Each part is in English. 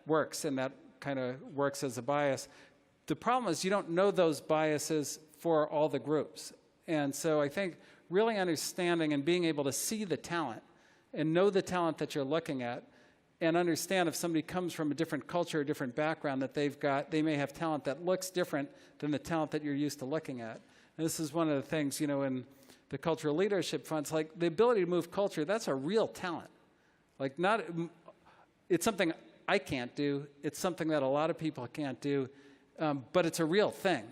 works, and that kind of works as a bias. The problem is you don't know those biases for all the groups. And so I think really understanding and being able to see the talent and know the talent that you're looking at, and understand if somebody comes from a different culture, a different background, that they may have talent that looks different than the talent that you're used to looking at. And this is one of the things, in the cultural leadership funds, like the ability to move culture, that's a real talent. Like it's something I can't do. It's something that a lot of people can't do, but it's a real thing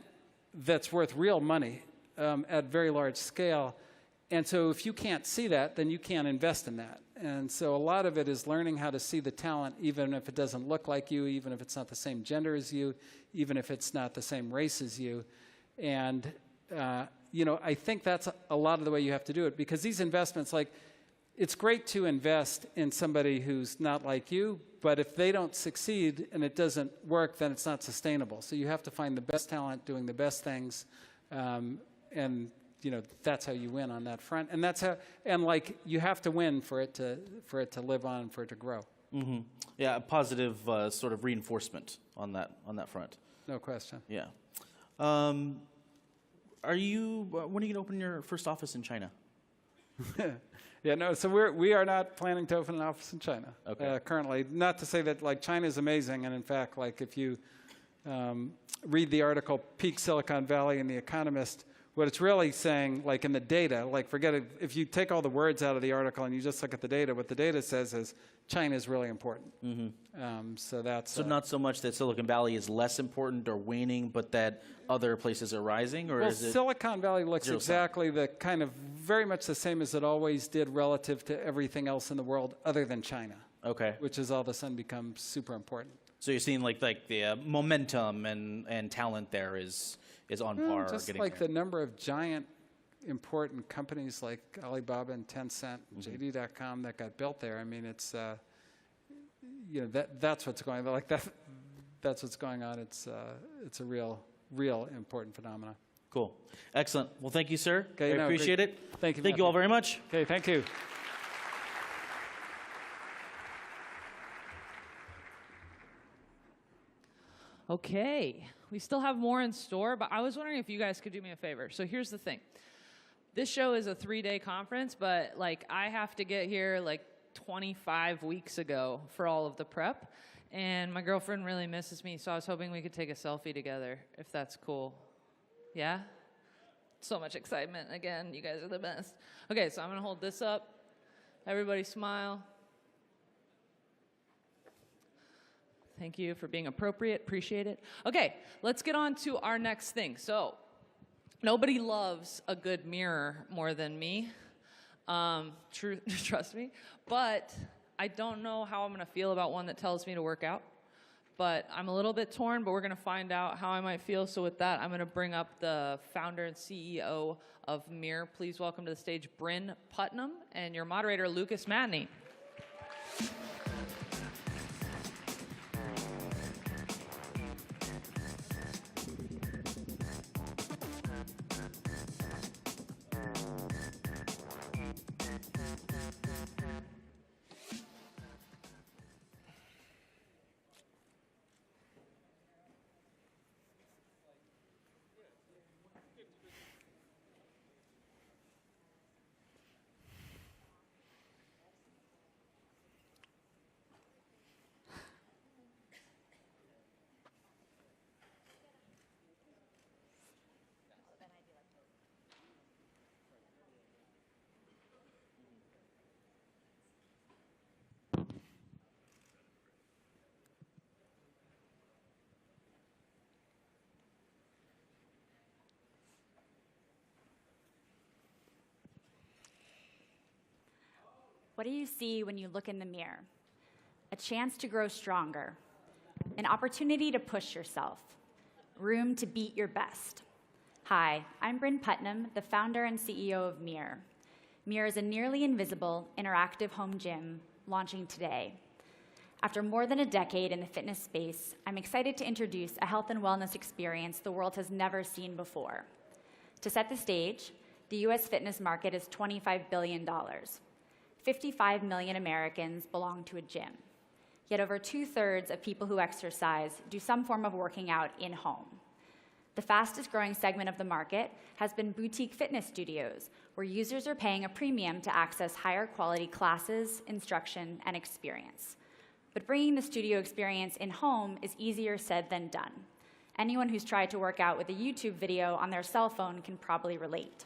that's worth real money at very large scale. And so if you can't see that, then you can't invest in that. And so a lot of it is learning how to see the talent, even if it doesn't look like you, even if it's not the same gender as you, even if it's not the same race as you. And, I think that's a lot of the way you have to do it, because these investments, like, it's great to invest in somebody who's not like you, but if they don't succeed and it doesn't work, then it's not sustainable. So you have to find the best talent doing the best things, and that's how you win on that front. And that's how, and like, you have to win for it to live on, for it to grow. Mm-hmm. Yeah, a positive sort of reinforcement on that front. No question. Yeah. When are you going to open your first office in China? Yeah, no, so we are not planning to open an office in China currently. Not to say that, like, China is amazing, and in fact, like, if you read the article Peak Silicon Valley in The Economist, what it's really saying, like, in the data, like, forget it, if you take all the words out of the article and you just look at the data, what the data says is China is really important. Mm-hmm. So that's... So not so much that Silicon Valley is less important or waning, but that other places are rising, or is it... Silicon Valley looks exactly the kind of very much the same as it always did relative to everything else in the world other than China. Okay. Which has all of a sudden become super important. So you're seeing like the momentum and talent there is on par. Just like the number of giant important companies like Alibaba and Tencent, and JD.com that got built there. I mean, it's that's what's going on. Like that's what's going on. It's a real important phenomenon. Cool, excellent. Well, thank you, sir. Okay, I appreciate it. Thank you. Thank you all very much. Okay, thank you. Okay, we still have more in store, but I was wondering if you guys could do me a favor. So here's the thing. This show is a 3-day conference, but like I have to get here like 25 weeks ago for all of the prep, and my girlfriend really misses me, so I was hoping we could take a selfie together, if that's cool. Yeah? So much excitement. Again, you guys are the best. Okay, so I'm going to hold this up. Everybody smile. Thank you for being appropriate. Appreciate it. Okay, let's get on to our next thing. So, nobody loves a good mirror more than me. Trust me. But I don't know how I'm going to feel about one that tells me to work out. But I'm a little bit torn, but we're going to find out how I might feel. So with that, I'm going to bring up the founder and CEO of Mirror. Please welcome to the stage Bryn Putnam and your moderator, Lucas Matney. What do you see when you look in the mirror? A chance to grow stronger, an opportunity to push yourself, room to beat your best. Hi, I'm Bryn Putnam, the founder and CEO of Mirror. Mirror is a nearly invisible, interactive home gym launching today. After more than a decade in the fitness space, I'm excited to introduce a health and wellness experience the world has never seen before. To set the stage, the US fitness market is $25 billion. 55 million Americans belong to a gym. Yet over 2/3 of people who exercise do some form of working out in home. The fastest growing segment of the market has been boutique fitness studios, where users are paying a premium to access higher quality classes, instruction, and experience. But bringing the studio experience in home is easier said than done. Anyone who's tried to work out with a YouTube video on their cell phone can probably relate.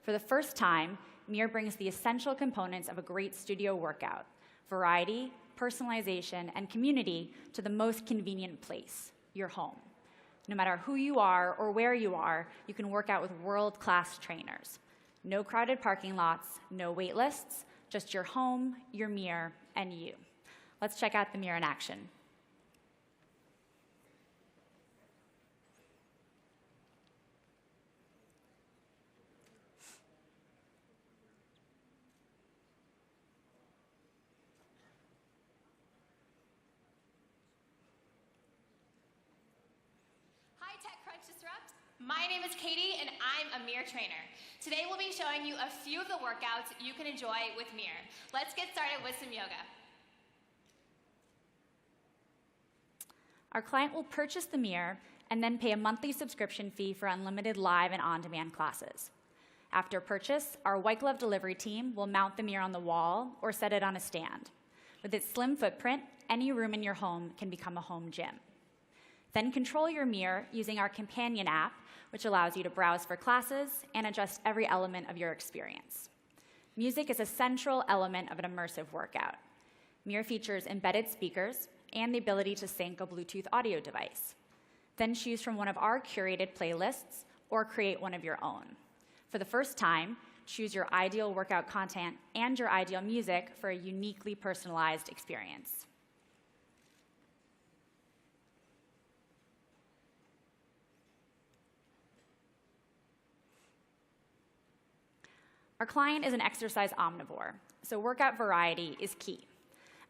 For the first time, Mir brings the essential components of a great studio workout: variety, personalization, and community to the most convenient place, your home. No matter who you are or where you are, you can work out with world-class trainers. No crowded parking lots, no wait lists, just your home, your Mir, and you. Let's check out the Mir in action. My name is Katie, and I'm a Mir trainer. Today we'll be showing you a few of the workouts you can enjoy with Mir. Let's get started with some yoga. Our client will purchase the Mir and then pay a monthly subscription fee for unlimited live and on-demand classes. After purchase, our white glove delivery team will mount the Mir on the wall or set it on a stand. With its slim footprint, any room in your home can become a home gym. Then control your Mir using our companion app, which allows you to browse for classes and adjust every element of your experience. Music is a central element of an immersive workout. Mir features embedded speakers and the ability to sync a Bluetooth audio device. Then choose from one of our curated playlists or create one of your own. For the first time, choose your ideal workout content and your ideal music for a uniquely personalized experience. Our client is an exercise omnivore, so workout variety is key.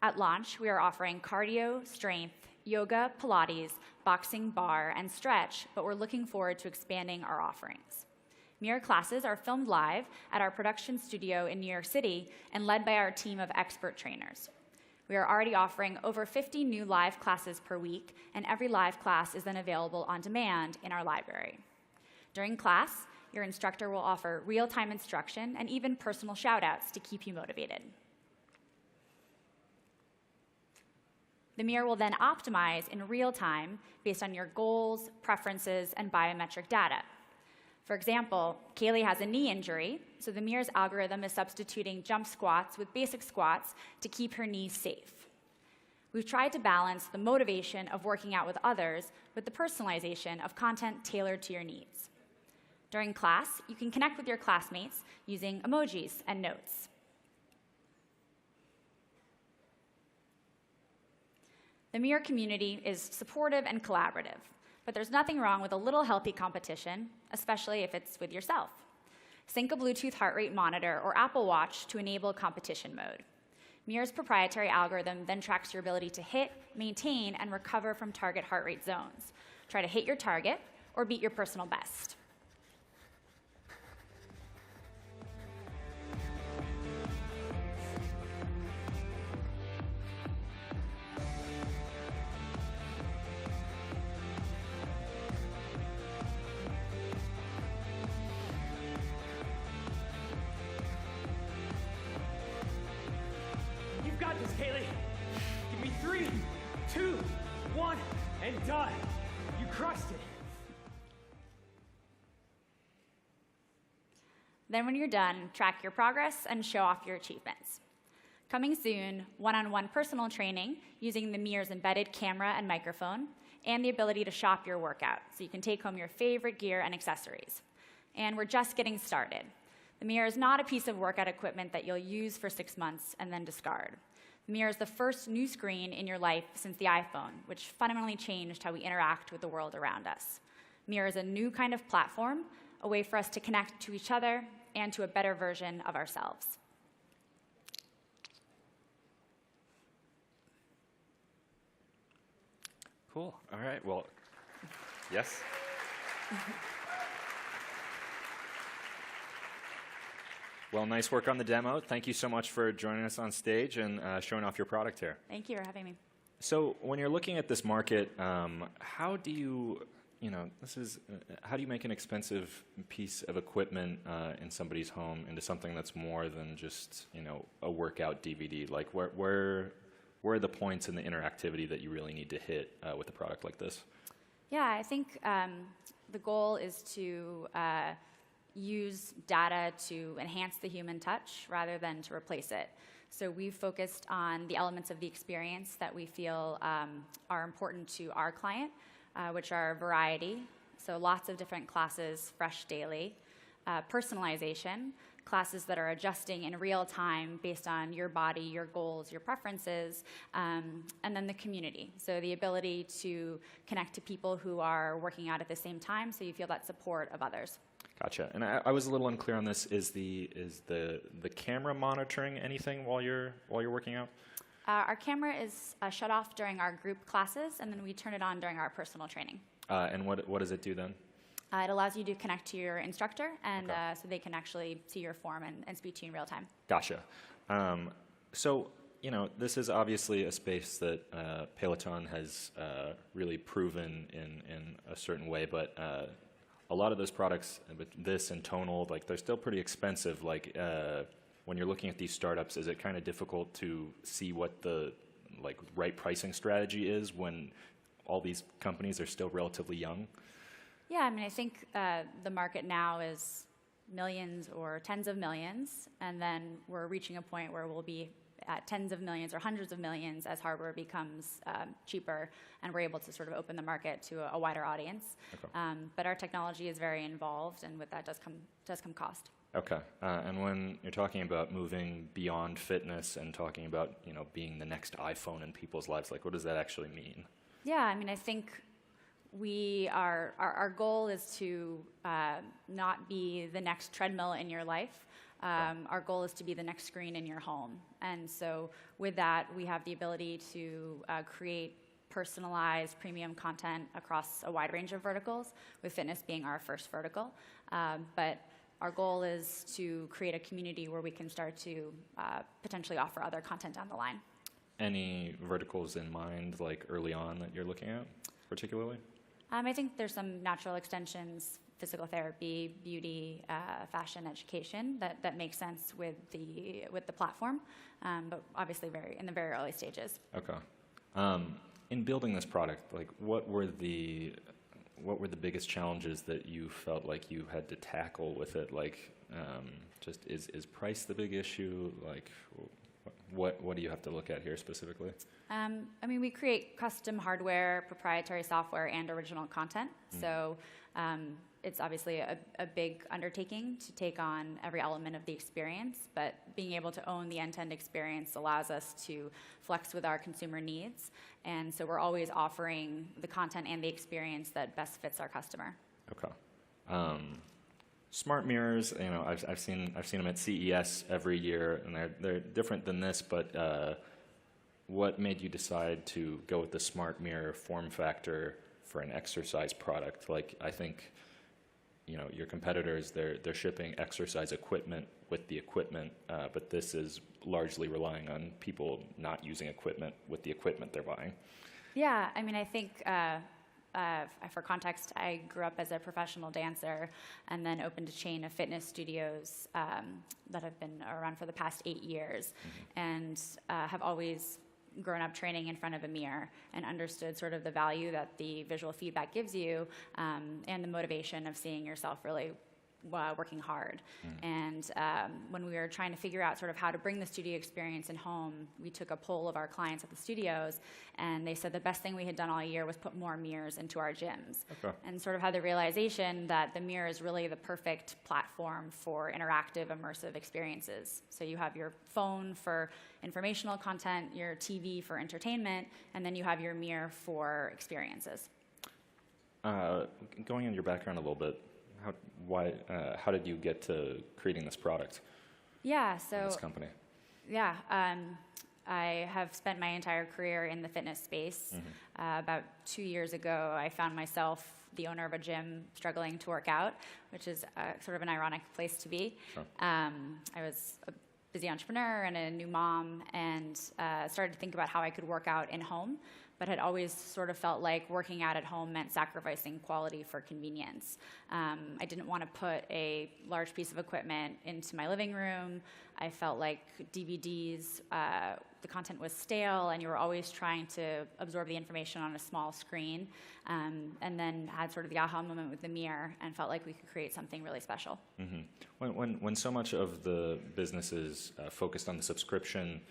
At launch, we are offering cardio, strength, yoga, Pilates, boxing, bar, and stretch, but we're looking forward to expanding our offerings. Mir classes are filmed live at our production studio in New York City and led by our team of expert trainers. We are already offering over 50 new live classes per week, and every live class is then available on demand in our library. During class, your instructor will offer real-time instruction and even personal shout-outs to keep you motivated. The Mir will then optimize in real time based on your goals, preferences, and biometric data. For example, Kaylee has a knee injury, so the Mir's algorithm is substituting jump squats with basic squats to keep her knees safe. We've tried to balance the motivation of working out with others with the personalization of content tailored to your needs. During class, you can connect with your classmates using emojis and notes. The Mir community is supportive and collaborative, but there's nothing wrong with a little healthy competition, especially if it's with yourself. Sync a Bluetooth heart rate monitor or Apple Watch to enable competition mode. Mir's proprietary algorithm then tracks your ability to hit, maintain, and recover from target heart rate zones. Try to hit your target or beat your personal best. You've got this, Kaylee. Give me 3, 2, 1, and done. You crushed it. Then when you're done, track your progress and show off your achievements. Coming soon, one-on-one personal training using the Mir's embedded camera and microphone, and the ability to shop your workout so you can take home your favorite gear and accessories. And we're just getting started. The Mir is not a piece of workout equipment that you'll use for 6 months and then discard. The Mir is the first new screen in your life since the iPhone, which fundamentally changed how we interact with the world around us. Mir is a new kind of platform, a way for us to connect to each other and to a better version of ourselves. Cool. All right. Well, yes. Well, nice work on the demo. Thank you so much for joining us on stage and showing off your product here. Thank you for having me. So when you're looking at this market, how do you, how do you make an expensive piece of equipment in somebody's home into something that's more than just, a workout DVD? Like where are the points in the interactivity that you really need to hit with a product like this? Yeah, I think the goal is to use data to enhance the human touch rather than to replace it. So we've focused on the elements of the experience that we feel are important to our client, which are variety, so lots of different classes, fresh daily, personalization, classes that are adjusting in real time based on your body, your goals, your preferences, and then the community. So the ability to connect to people who are working out at the same time, so you feel that support of others. Gotcha. And I was a little unclear on this. Is the camera monitoring anything while you're working out? Our camera is shut off during our group classes, and then we turn it on during our personal training. And what does it do then? It allows you to connect to your instructor, and Okay. so they can actually see your form and speak to you in real time. Gotcha. So, this is obviously a space that Peloton has really proven in a certain way, but a lot of those products, this and Tonal, like they're still pretty expensive. Like when you're looking at these startups, is it kind of difficult to see what the right pricing strategy is when all these companies are still relatively young? Yeah, I mean, I think the market now is millions or tens of millions, and then we're reaching a point where we'll be at tens of millions or hundreds of millions as hardware becomes cheaper, and we're able to sort of open the market to a wider audience. Okay. But our technology is very involved, and with that does come cost. Okay. And when you're talking about moving beyond fitness and talking about being the next iPhone in people's lives, like what does that actually mean? Yeah, I mean, I think our goal is to not be the next treadmill in your life. Our goal is to be the next screen in your home. And so with that, we have the ability to create personalized premium content across a wide range of verticals, with fitness being our first vertical. But our goal is to create a community where we can start to potentially offer other content down the line. Any verticals in mind, like early on, that you're looking at particularly? I think there's some natural extensions, physical therapy, beauty, fashion, education that make sense with the platform, but obviously in the very early stages. Okay. In building this product, like what were the biggest challenges that you felt like you had to tackle with it? Like, just is price the big issue? Like, what do you have to look at here specifically? I mean, we create custom hardware, proprietary software, and original content. So it's obviously a big undertaking to take on every element of the experience, but being able to own the end-to-end experience allows us to flex with our consumer needs. And so we're always offering the content and the experience that best fits our customer. Okay. Smart mirrors, I've seen them at CES every year, and they're different than this. But what made you decide to go with the smart mirror form factor for an exercise product? Like, I think, your competitors, they're shipping exercise equipment with the equipment, but this is largely relying on people not using equipment with the equipment they're buying. Yeah, I mean, I think for context, I grew up as a professional dancer and then opened a chain of fitness studios that have been around for the past 8 years, and have always grown up training in front of a mirror and understood sort of the value that the visual feedback gives you, and the motivation of seeing yourself really working hard. And when we were trying to figure out sort of how to bring the studio experience in home, we took a poll of our clients at the studios, and they said the best thing we had done all year was put more mirrors into our gyms. Okay. And sort of had the realization that the mirror is really the perfect platform for interactive, immersive experiences. So you have your phone for informational content, your TV for entertainment, and then you have your mirror for experiences. Going into your background a little bit, how did you get to creating this product? Yeah, so This company. Yeah, I have spent my entire career in the fitness space. About 2 years ago, I found myself the owner of a gym struggling to work out, which is sort of an ironic place to be. Sure. I was busy entrepreneur and a new mom, and started to think about how I could work out in home, but had always sort of felt like working out at home meant sacrificing quality for convenience. I didn't want to put a large piece of equipment into my living room. I felt like DVDs, the content was stale, and you were always trying to absorb the information on a small screen, and then had sort of the aha moment with the mirror and felt like we could create something really special. When so much of the business is focused on the subscription,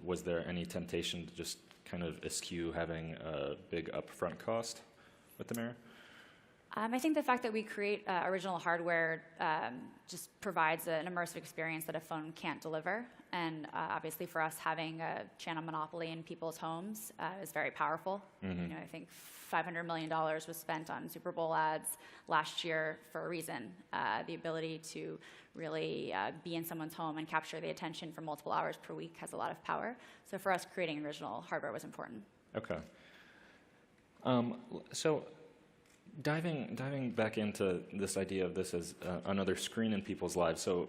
was there any temptation to just kind of eschew having a big upfront cost with the mirror? I think the fact that we create original hardware just provides an immersive experience that a phone can't deliver. And obviously for us, having a channel monopoly in people's homes is very powerful. You know, I think $500 million was spent on Super Bowl ads last year for a reason. The ability to really be in someone's home and capture the attention for multiple hours per week has a lot of power. So for us, creating original hardware was important. Okay. So diving back into this idea of this as another screen in people's lives. So,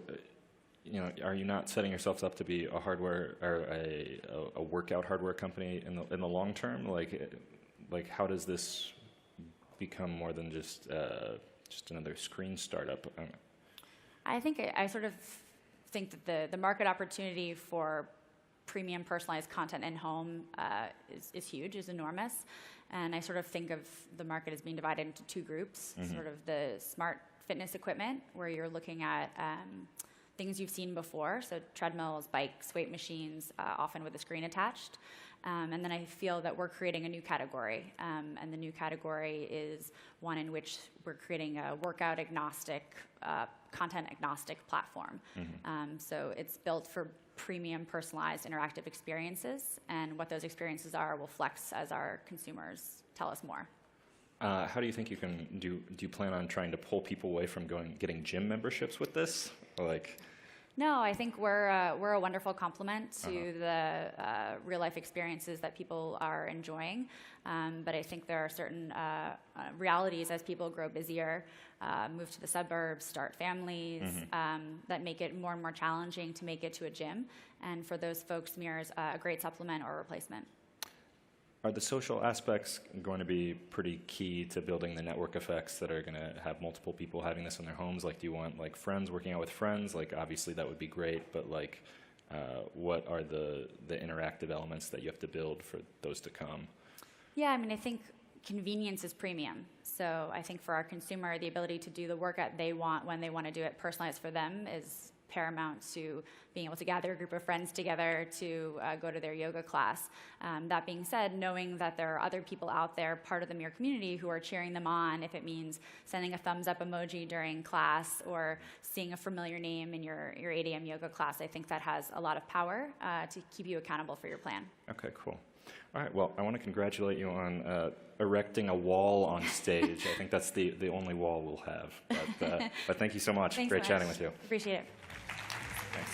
you know, are you not setting yourselves up to be a hardware or a workout hardware company in the long term? Like how does this become more than just another screen startup? I think I sort of think that the market opportunity for premium personalized content in home is huge, is enormous. And I sort of think of the market as being divided into two groups, sort of the smart fitness equipment, where you're looking at things you've seen before, so treadmills, bikes, weight machines, often with a screen attached. And then I feel that we're creating a new category, and the new category is one in which we're creating a workout agnostic, content agnostic platform. So it's built for premium personalized interactive experiences, and what those experiences are will flex as our consumers tell us more. How do you think you can do you plan on trying to pull people away from getting gym memberships with this? No, I think we're a wonderful complement to the real life experiences that people are enjoying. But I think there are certain realities as people grow busier, move to the suburbs, start families, that make it more and more challenging to make it to a gym. And for those folks, Mirror is a great supplement or replacement. Are the social aspects going to be pretty key to building the network effects that are going to have multiple people having this in their homes? Like, do you want like friends working out with friends? Like, obviously that would be great, but like, what are the interactive elements that you have to build for those to come? Yeah, I mean, I think convenience is premium. So I think for our consumer, the ability to do the workout they want when they want to do it personalized for them is paramount to being able to gather a group of friends together to go to their yoga class. That being said, knowing that there are other people out there, part of the Mirror community, who are cheering them on, if it means sending a thumbs up emoji during class or seeing a familiar name in your 8 a.m. yoga class, I think that has a lot of power to keep you accountable for your plan. Okay, cool. All right, well, I want to congratulate you on erecting a wall on stage. I think that's the only wall we'll have. But thank you so much. Thanks Great so much. chatting with you. Appreciate it. Thanks.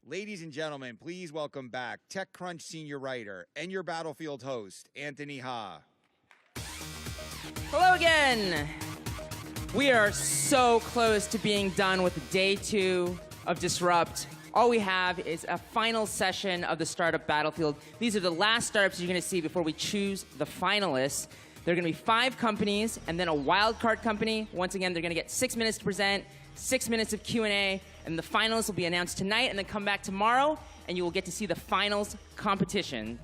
Ladies and gentlemen, please welcome back TechCrunch senior writer and your Battlefield host, Anthony Ha. Hello again. We are so close to being done with day 2 of Disrupt. All we have is a final session of the Startup Battlefield. These are the last startups you're going to see before we choose the finalists. There are going to be 5 companies and then a wild card company. Once again, they're going to get 6 minutes to present, 6 minutes of Q&A, and the finalists will be announced tonight and then come back tomorrow, and you will get to see the finals competition.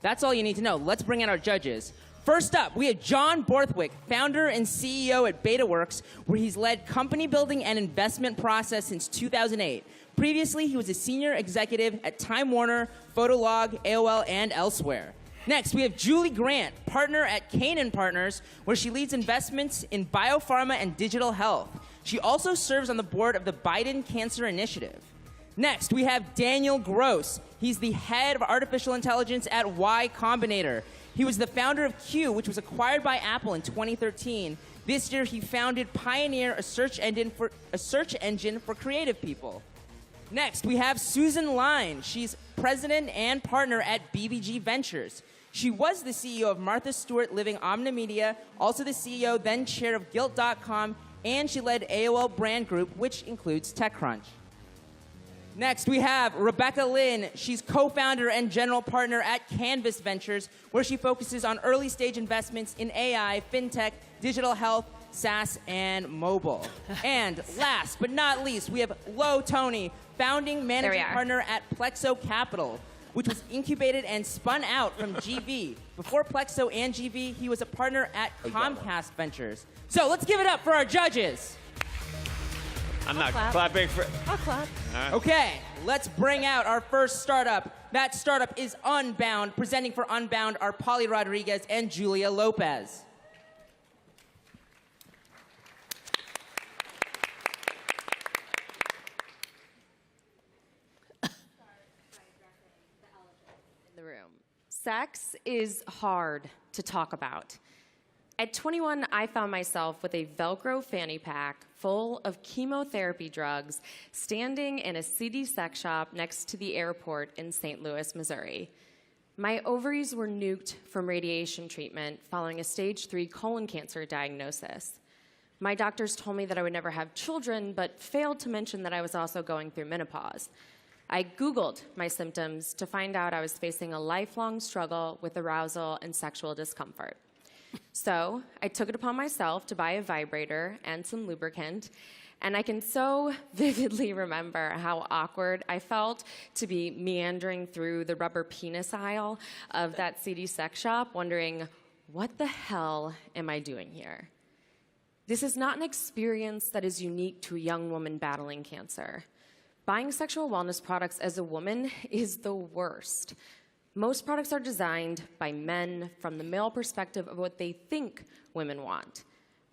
That's all you need to know. Let's bring in our judges. First up, we have John Borthwick, founder and CEO at BetaWorks, where he's led company building and investment process since 2008. Previously, he was a senior executive at Time Warner, Photolog, AOL, and elsewhere. Next, we have Julie Grant, partner at Canaan Partners, where she leads investments in biopharma and digital health. She also serves on the board of the Biden Cancer Initiative. Next, we have Daniel Gross. He's the head of artificial intelligence at Y Combinator. He was the founder of Q, which was acquired by Apple in 2013. This year, he founded Pioneer, a search engine for creative people. Next, we have Susan Line. She's president and partner at BBG Ventures. She was the CEO of Martha Stewart Living Omnimedia, also the CEO, then chair of Gilt.com, and she led AOL Brand Group, which includes TechCrunch. Next, we have Rebecca Lin. She's co-founder and general partner at Canvas Ventures, where she focuses on early-stage investments in AI, fintech, digital health, SaaS, and mobile. And last but not least, we have Lo Tony, founding managing partner at Plexo Capital, which was incubated and spun out from GV. Before Plexo and GV, he was a partner at Comcast Ventures. So let's give it up for our judges. I'm not clapping for... I'll clap. Okay, let's bring out our first startup. That startup is Unbound. Presenting for Unbound are Polly Rodriguez and Julia Lopez. In the room. Sex is hard to talk about. At 21, I found myself with a Velcro fanny pack full of chemotherapy drugs standing in a seedy sex shop next to the airport in St. Louis, Missouri. My ovaries were nuked from radiation treatment following a stage 3 colon cancer diagnosis. My doctors told me that I would never have children, but failed to mention that I was also going through menopause. I Googled my symptoms to find out I was facing a lifelong struggle with arousal and sexual discomfort. So I took it upon myself to buy a vibrator and some lubricant, and I can so vividly remember how awkward I felt to be meandering through the rubber penis aisle of that seedy sex shop, wondering, what the hell am I doing here? This is not an experience that is unique to a young woman battling cancer. Buying sexual wellness products as a woman is the worst. Most products are designed by men from the male perspective of what they think women want.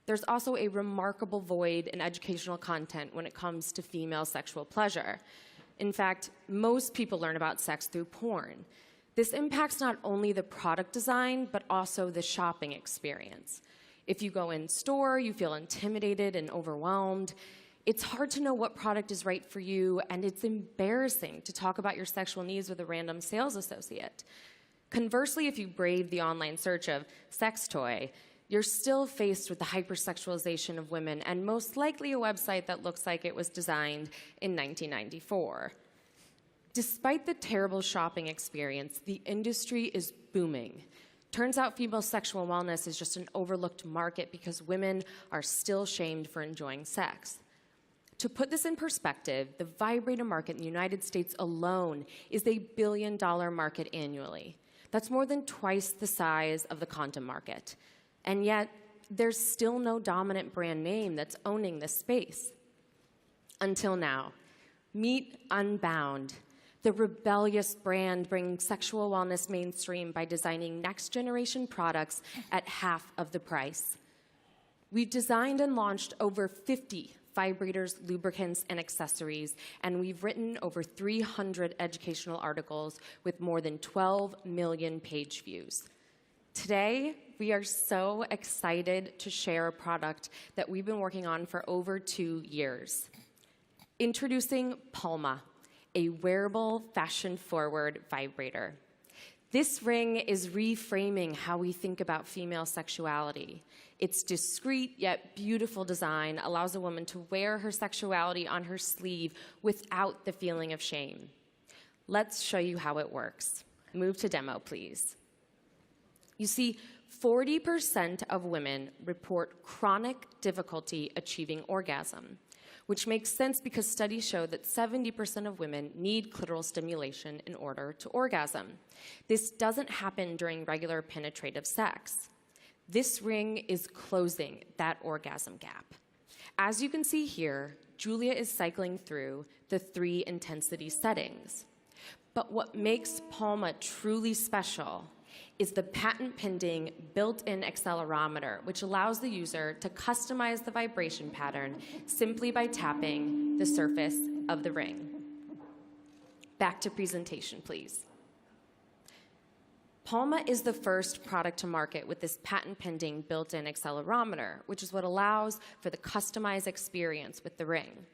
There's also a remarkable void in educational content when it comes to female sexual pleasure. In fact, most people learn about sex through porn. This impacts not only the product design, but also the shopping experience. If you go in store, you feel intimidated and overwhelmed. It's hard to know what product is right for you, and it's embarrassing to talk about your sexual needs with a random sales associate. Conversely, if you brave the online search of sex toy, you're still faced with the hypersexualization of women and most likely a website that looks like it was designed in 1994. Despite the terrible shopping experience, the industry is booming. Turns out female sexual wellness is just an overlooked market because women are still shamed for enjoying sex. To put this in perspective, the vibrator market in the United States alone is a $1 billion market annually. That's more than twice the size of the condom market. And yet, there's still no dominant brand name that's owning this space. Until now. Meet Unbound, the rebellious brand bringing sexual wellness mainstream by designing next-generation products at half of the price. We've designed and launched over 50 vibrators, lubricants, and accessories, and we've written over 300 educational articles with more than 12 million page views. Today, we are so excited to share a product that we've been working on for over 2 years. Introducing Palma, a wearable, fashion-forward vibrator. This ring is reframing how we think about female sexuality. Its discreet yet beautiful design allows a woman to wear her sexuality on her sleeve without the feeling of shame. Let's show you how it works. Move to demo, please. You see, 40% of women report chronic difficulty achieving orgasm, which makes sense because studies show that 70% of women need clitoral stimulation in order to orgasm. This doesn't happen during regular penetrative sex. This ring is closing that orgasm gap. As you can see here, Julia is cycling through the 3 intensity settings. But what makes Palma truly special is the patent-pending built-in accelerometer, which allows the user to customize the vibration pattern simply by tapping the surface of the ring. Back to presentation, please. Palma is the first product to market with this patent-pending built-in accelerometer, which is what allows for the customized experience with the ring.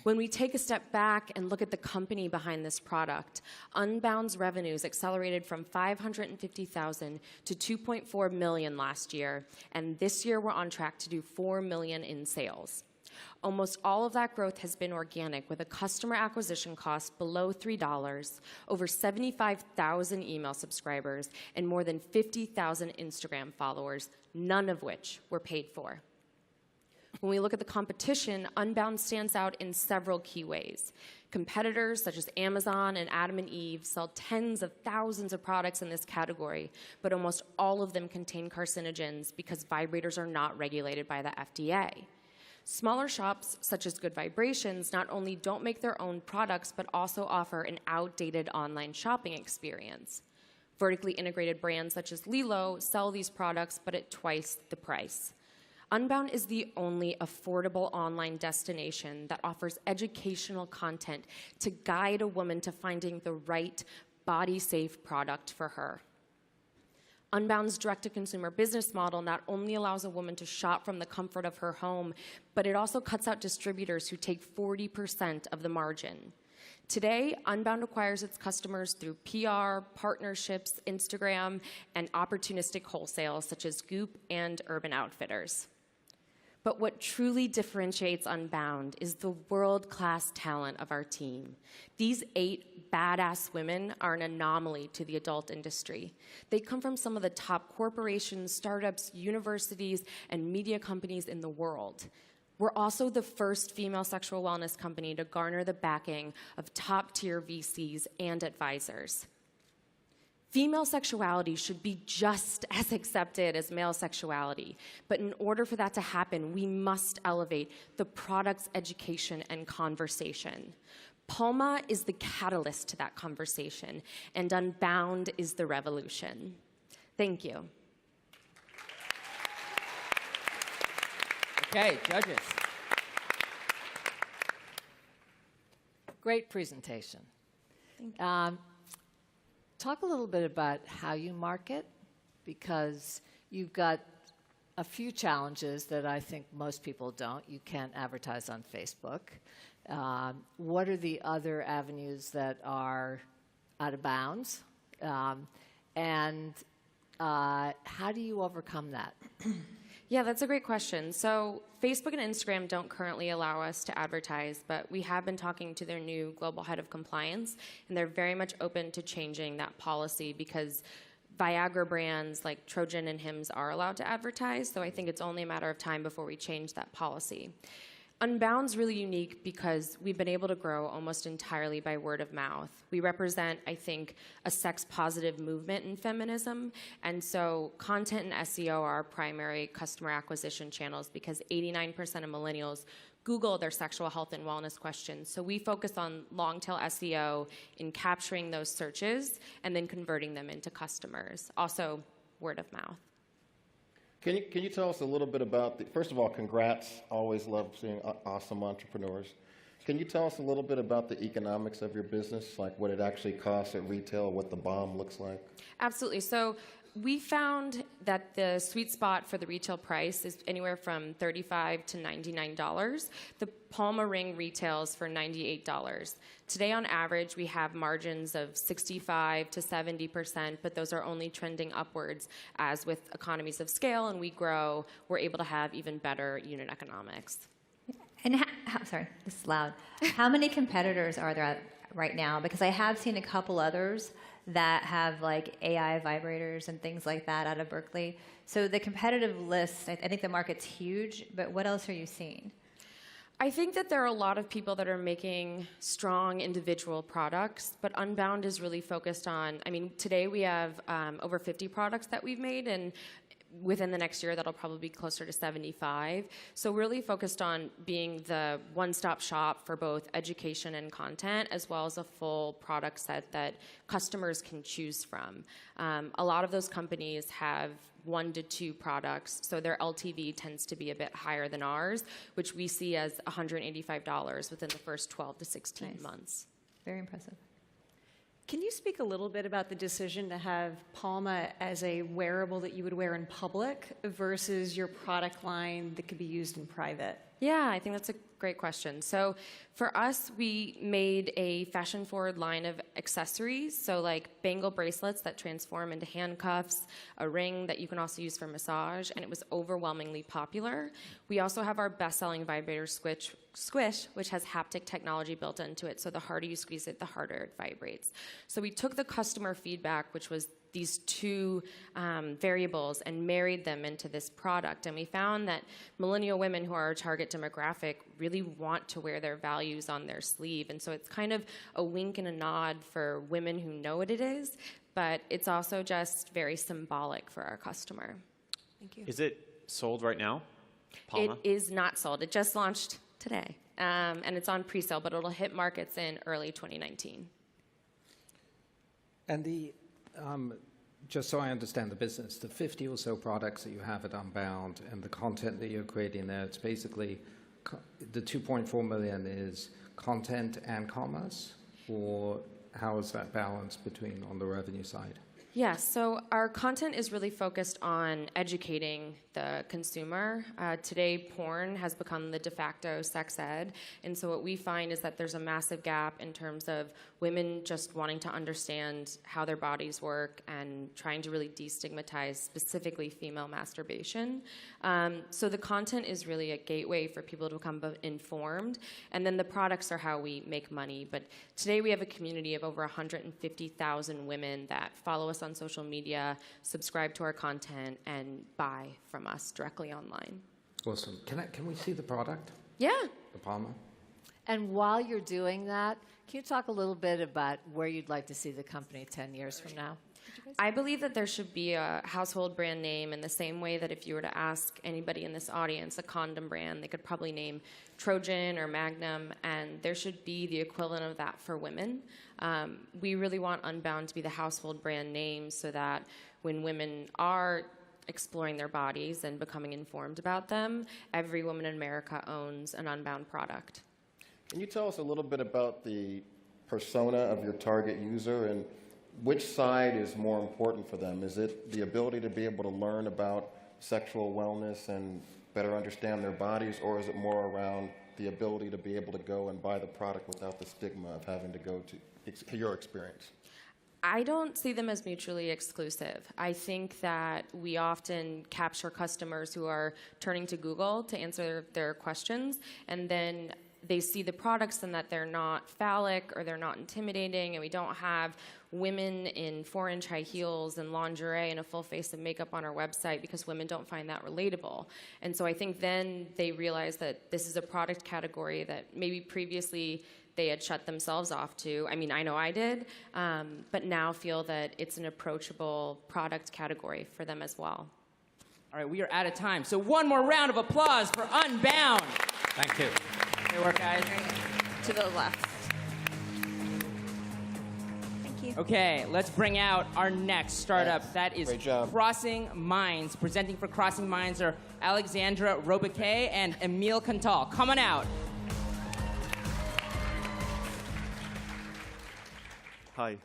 When we take a step back and look at the company behind this product, Unbound's revenues accelerated from $550,000 to $2.4 million last year, and this year we're on track to do $4 million in sales. Almost all of that growth has been organic, with a customer acquisition cost below $3, over 75,000 email subscribers, and more than 50,000 Instagram followers, none of which were paid for. When we look at the competition, Unbound stands out in several key ways. Competitors such as Amazon and Adam and Eve sell tens of thousands of products in this category, but almost all of them contain carcinogens because vibrators are not regulated by the FDA. Smaller shops such as Good Vibrations not only don't make their own products, but also offer an outdated online shopping experience. Vertically integrated brands such as Lilo sell these products, but at twice the price. Unbound is the only affordable online destination that offers educational content to guide a woman to finding the right body-safe product for her. Unbound's direct-to-consumer business model not only allows a woman to shop from the comfort of her home, but it also cuts out distributors who take 40% of the margin. Today, Unbound acquires its customers through PR, partnerships, Instagram, and opportunistic wholesale such as Goop and Urban Outfitters. But what truly differentiates Unbound is the world-class talent of our team. These 8 badass women are an anomaly to the adult industry. They come from some of the top corporations, startups, universities, and media companies in the world. We're also the first female sexual wellness company to garner the backing of top-tier VCs and advisors. Female sexuality should be just as accepted as male sexuality, but in order for that to happen, we must elevate the product's education and conversation. Palma is the catalyst to that conversation, and Unbound is the revolution. Thank you. Okay, judges. Great presentation. Thank you. Talk a little bit about how you market, because you've got a few challenges that I think most people don't. You can't advertise on Facebook. What are the other avenues that are out of bounds? And how do you overcome that? Yeah, that's a great question. So Facebook and Instagram don't currently allow us to advertise, but we have been talking to their new global head of compliance, and they're very much open to changing that policy because Viagra brands like Trojan and Hims are allowed to advertise, so I think it's only a matter of time before we change that policy. Unbound's really unique because we've been able to grow almost entirely by word of mouth. We represent, I think, a sex-positive movement in feminism, and so content and SEO are our primary customer acquisition channels because 89% of millennials Google their sexual health and wellness questions. So we focus on long-tail SEO in capturing those searches and then converting them into customers. Also, word of mouth. Can you tell us a little bit about, first of all, congrats. Always love seeing awesome entrepreneurs. Can you tell us a little bit about the economics of your business, like what it actually costs at retail, what the BOM looks like? Absolutely. So We found that the sweet spot for the retail price is anywhere from $35 to $99. The Palma ring retails for $98. Today, on average, we have margins of 65 to 70%, but those are only trending upwards as with economies of scale and we grow, we're able to have even better unit economics. And sorry, this is loud. How many competitors are there right now? Because I have seen a couple others that have like AI vibrators and things like that out of Berkeley. So the competitive list, I think the market's huge, but what else are you seeing? I think that there are a lot of people that are making strong individual products, but Unbound is really focused on, I mean, today we have over 50 products that we've made, and within the next year, that'll probably be closer to 75. So we're really focused on being the one-stop shop for both education and content, as well as a full product set that customers can choose from. A lot of those companies have 1 to 2 products, so their LTV tends to be a bit higher than ours, which we see as $185 within the first 12 to 16 months. Very impressive. Can you speak a little bit about the decision to have Palma as a wearable that you would wear in public versus your product line that could be used in private? Yeah, I think that's a great question. So for us, we made a fashion-forward line of accessories, so like bangle bracelets that transform into handcuffs, a ring that you can also use for massage, and it was overwhelmingly popular. We also have our best-selling vibrator Squish, which has haptic technology built into it, so the harder you squeeze it, the harder it vibrates. So we took the customer feedback, which was these 2 variables, and married them into this product. And we found that millennial women, who are our target demographic, really want to wear their values on their sleeve. And so it's kind of a wink and a nod for women who know what it is, but it's also just very symbolic for our customer. Thank you. Is it sold right now, Palma? It is not sold. It just launched today. And it's on pre-sale, but it'll hit markets in early 2019. And just so I understand the business, the 50 or so products that you have at Unbound and the content that you're creating there, it's basically the 2.4 million is content and commerce, or how is that balance between on the revenue side? Yeah, so our content is really focused on educating the consumer. Today, porn has become the de facto sex ed, and so what we find is that there's a massive gap in terms of women just wanting to understand how their bodies work and trying to really destigmatize specifically female masturbation. So the content is really a gateway for people to become informed, and then the products are how we make money. But today we have a community of over 150,000 women that follow us on social media, subscribe to our content, and buy from us directly online. Awesome. Can we see the product? Yeah. The Palma? And while you're doing that, can you talk a little bit about where you'd like to see the company 10 years from now? I believe that there should be a household brand name in the same way that if you were to ask anybody in this audience a condom brand, they could probably name Trojan or Magnum, and there should be the equivalent of that for women. We really want Unbound to be the household brand name so that when women are exploring their bodies and becoming informed about them, every woman in America owns an Unbound product. Can you tell us a little bit about the persona of your target user and which side is more important for them? Is it the ability to be able to learn about sexual wellness and better understand their bodies, or is it more around the ability to be able to go and buy the product without the stigma of having to go to your experience? I don't see them as mutually exclusive. I think that we often capture customers who are turning to Google to answer their questions, and then they see the products and that they're not phallic or they're not intimidating, and we don't have women in 4-inch high heels and lingerie and a full face of makeup on our website because women don't find that relatable. And so I think then they realize that this is a product category that maybe previously they had shut themselves off to. I mean, I know I did, but now feel that it's an approachable product category for them as well. All right, we are out of time. So one more round of applause for Unbound. Thank you. Great work, guys. To the left. Thank you. Okay, let's bring out our next startup. That is Great job. Crossing Minds. Presenting for Crossing Minds are Alexandra Robiquet and Emile Cantal. Come on out. Hi.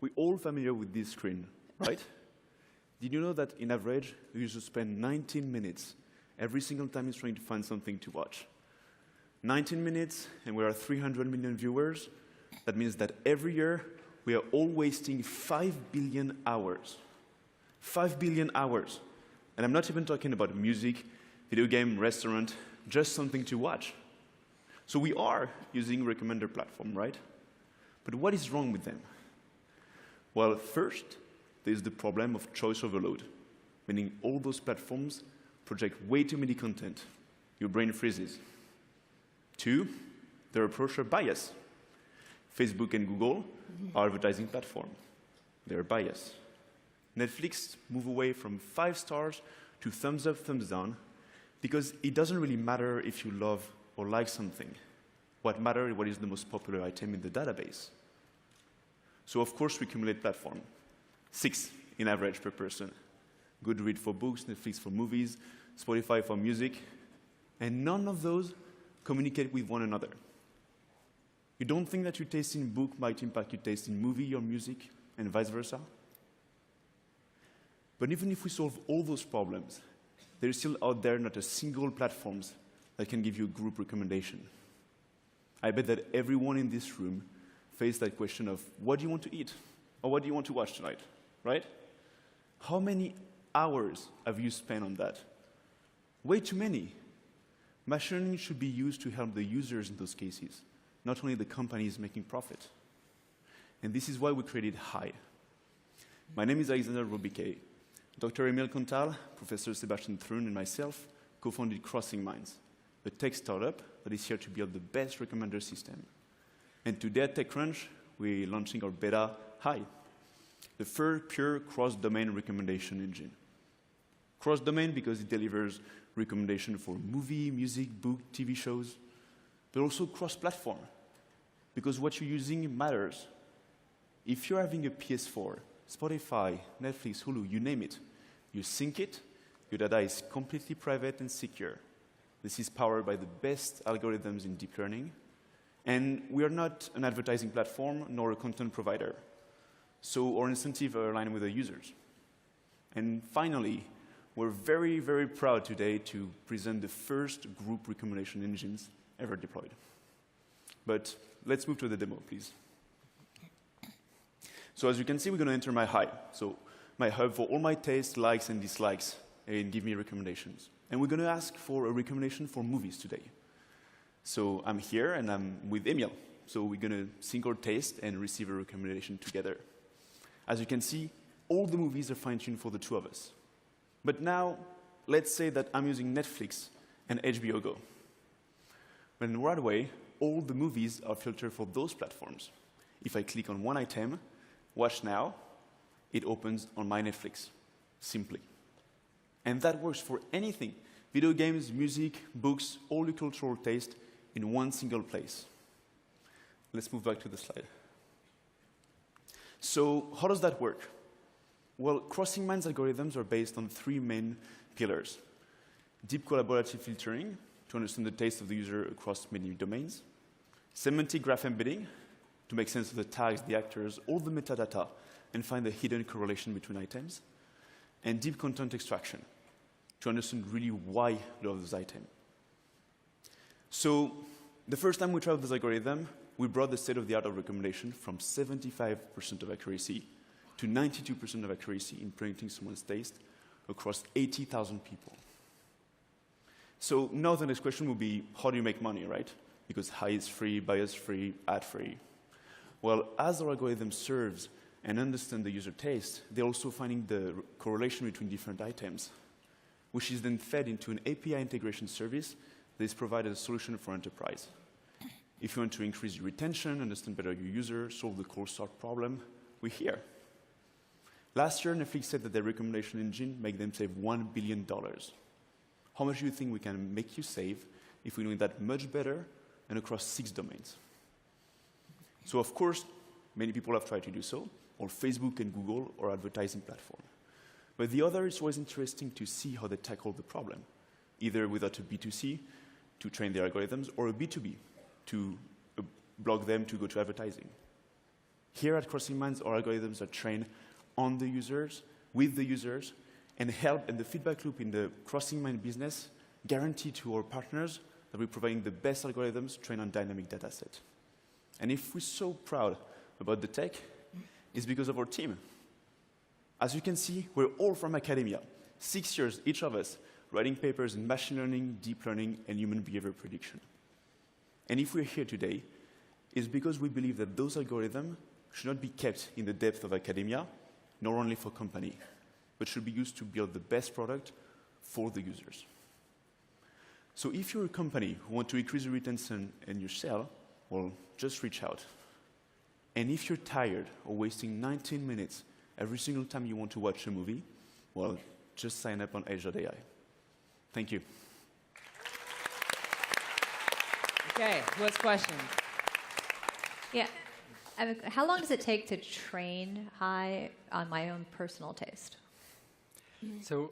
We're all familiar with this screen, right? Did you know that in average, users spend 19 minutes every single time he's trying to find something to watch? 19 minutes, and we are 300 million viewers. That means that every year, we are all wasting 5 billion hours. 5 billion hours. And I'm not even talking about music, video game, restaurant, just something to watch. So we are using recommender platform, right? But what is wrong with them? Well, first, there's the problem of choice overload, meaning all those platforms project way too many content. Your brain freezes. 2, their approacher bias. Facebook and Google are advertising platform. They're biased. Netflix move away from 5 stars to thumbs up, thumbs down, because it doesn't really matter if you love or like something. What matters is what is the most popular item in the database. So of course we accumulate platform. 6 in average per person. Goodreads for books, Netflix for movies, Spotify for music, and none of those communicate with one another. You don't think that your taste in book might impact your taste in movie or music, and vice versa? But even if we solve all those problems, there is still out there not a single platform that can give you a group recommendation. I bet that everyone in this room faced that question of, what do you want to eat? Or what do you want to watch tonight, right? How many hours have you spent on that? Way too many. Machine learning should be used to help the users in those cases, not only the companies making profit. And this is why we created Hi. My name is Alexander Robiquet. Dr. Emile Contal, Professor Sebastian Thrun, and myself co-founded Crossing Minds, a tech startup that is here to build the best recommender system. And today at TechCrunch, we're launching our beta, Hi, the first pure cross-domain recommendation engine. Cross-domain because it delivers recommendation for movie, music, book, TV shows, but also cross-platform, because what you're using matters. If you're having a PS4, Spotify, Netflix, Hulu, you name it, you sync it, your data is completely private and secure. This is powered by the best algorithms in deep learning, and we are not an advertising platform nor a content provider, so our incentives are aligned with the users. And finally, we're very, very proud today to present the first group recommendation engines ever deployed. But let's move to the demo, please. So as you can see, we're going to enter my Hi, so my hub for all my tastes, likes, and dislikes, and give me recommendations. And we're going to ask for a recommendation for movies today. So I'm here, and I'm with Emile. So we're going to sync our taste and receive a recommendation together. As you can see, all the movies are fine-tuned for the two of us. But now, let's say that I'm using Netflix and HBO Go. Then right away, all the movies are filtered for those platforms. If I click on one item, Watch Now, it opens on my Netflix, simply. And that works for anything. Video games, music, books, all your cultural taste in one single place. Let's move back to the slide. So how does that work? Well, Crossing Minds algorithms are based on 3 main pillars. Deep collaborative filtering, to understand the taste of the user across many domains. Semantic graph embedding, to make sense of the tags, the actors, all the metadata, and find the hidden correlation between items. And deep content extraction, to understand really why you love this item. So the first time we tried this algorithm, we brought the state-of-the-art of recommendation from 75% of accuracy to 92% of accuracy in predicting someone's taste across 80,000 people. So now the next question will be, how do you make money, right? Because Hi is free, bias-free, ad-free. Well, as our algorithm serves and understands the user taste, they're also finding the correlation between different items, which is then fed into an API integration service that is provided as a solution for enterprise. If you want to increase your retention, understand better your user, solve the cold start problem, we're here. Last year, Netflix said that their recommendation engine made them save $1 billion. How much do you think we can make you save if we do that much better and across 6 domains? So of course, many people have tried to do so, or Facebook and Google or advertising platform. But the other is always interesting to see how they tackle the problem, either without a B2C to train their algorithms, or a B2B to block them to go to advertising. Here at Crossing Minds, our algorithms are trained on the users with the users and help, and the feedback loop in the crossing mind business guarantee to our partners that we're providing the best algorithms trained on dynamic data set. And if we're so proud about the tech, it's because of our team. As you can see, we're all from academia. 6 years, each of us, writing papers in machine learning, deep learning, and human behavior prediction. And if we're here today, it's because we believe that those algorithms should not be kept in the depth of academia, nor only for company, but should be used to build the best product for the users. So if you're a company who want to increase the retention in your sale, well, just reach out. And if you're tired of wasting 19 minutes every single time you want to watch a movie, well, just sign up on Azure.ai. Thank you. Okay, who has questions? Yeah. How long does it take to train Hi on my own personal taste? So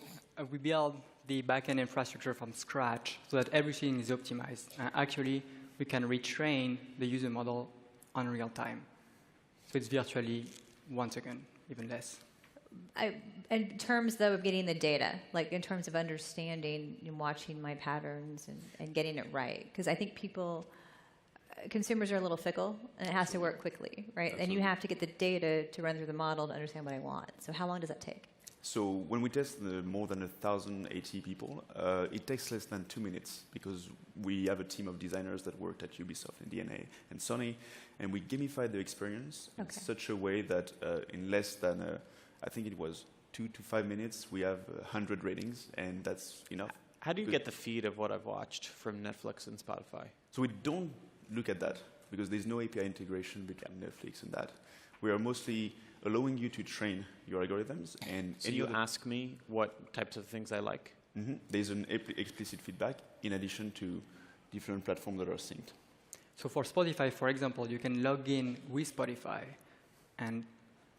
we build the backend infrastructure from scratch so that everything is optimized. Actually, we can retrain the user model on real time. So it's virtually 1 second, even less. In terms, though, of getting the data, like in terms of understanding and watching my patterns and getting it right, because I think consumers are a little fickle, and it has to work quickly, right? Absolutely. And you have to get the data to run through the model to understand what I want. So how long does that take? So when we test more than 1,080 people, it takes less than 2 minutes because we have a team of designers that worked at Ubisoft and DNA and Sony, and we gamified the experience in such a way that in less than, I think it was 2 to 5 minutes, we have 100 ratings, and that's enough. How do you get the feed of what I've watched from Netflix and Spotify? So we don't look at that because there's no API integration between Netflix and that. We are mostly allowing you to train your algorithms. And so you ask me what types of things I like? Mm-hmm. There's an explicit feedback in addition to different platforms that are synced. So for Spotify, for example, you can log in with Spotify, and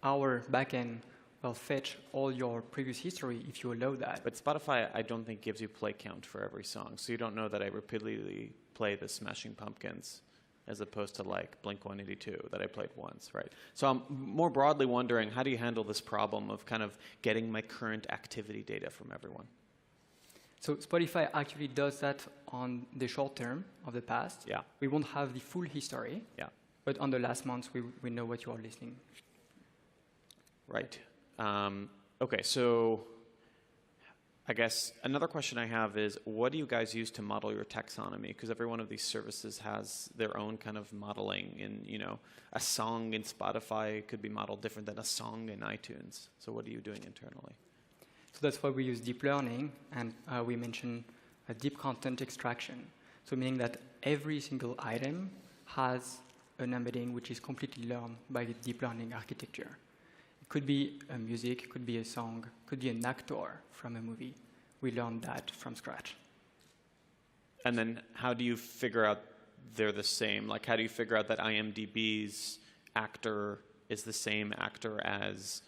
our backend will fetch all your previous history if you allow that. But Spotify, I don't think, gives you play count for every song. So you don't know that I repeatedly play the Smashing Pumpkins as opposed to like Blink-182 that I played once, right? So I'm more broadly wondering, how do you handle this problem of kind of getting my current activity data from everyone? So Spotify actually does that on the short term of the past. Yeah. We won't have the full history. Yeah. But on the last months, we know what you are listening. Right. Okay, so I guess another question I have is, what do you guys use to model your taxonomy? Because every one of these services has their own kind of modeling. And, you know, a song in Spotify could be modeled different than a song in iTunes. So what are you doing internally? So that's why we use deep learning, and we mentioned a deep content extraction. So meaning that every single item has an embedding which is completely learned by the deep learning architecture. It could be a music, could be a song, could be an actor from a movie. We learned that from scratch. And then how do you figure out they're the same? Like, how do you figure out that IMDb's actor is the same actor as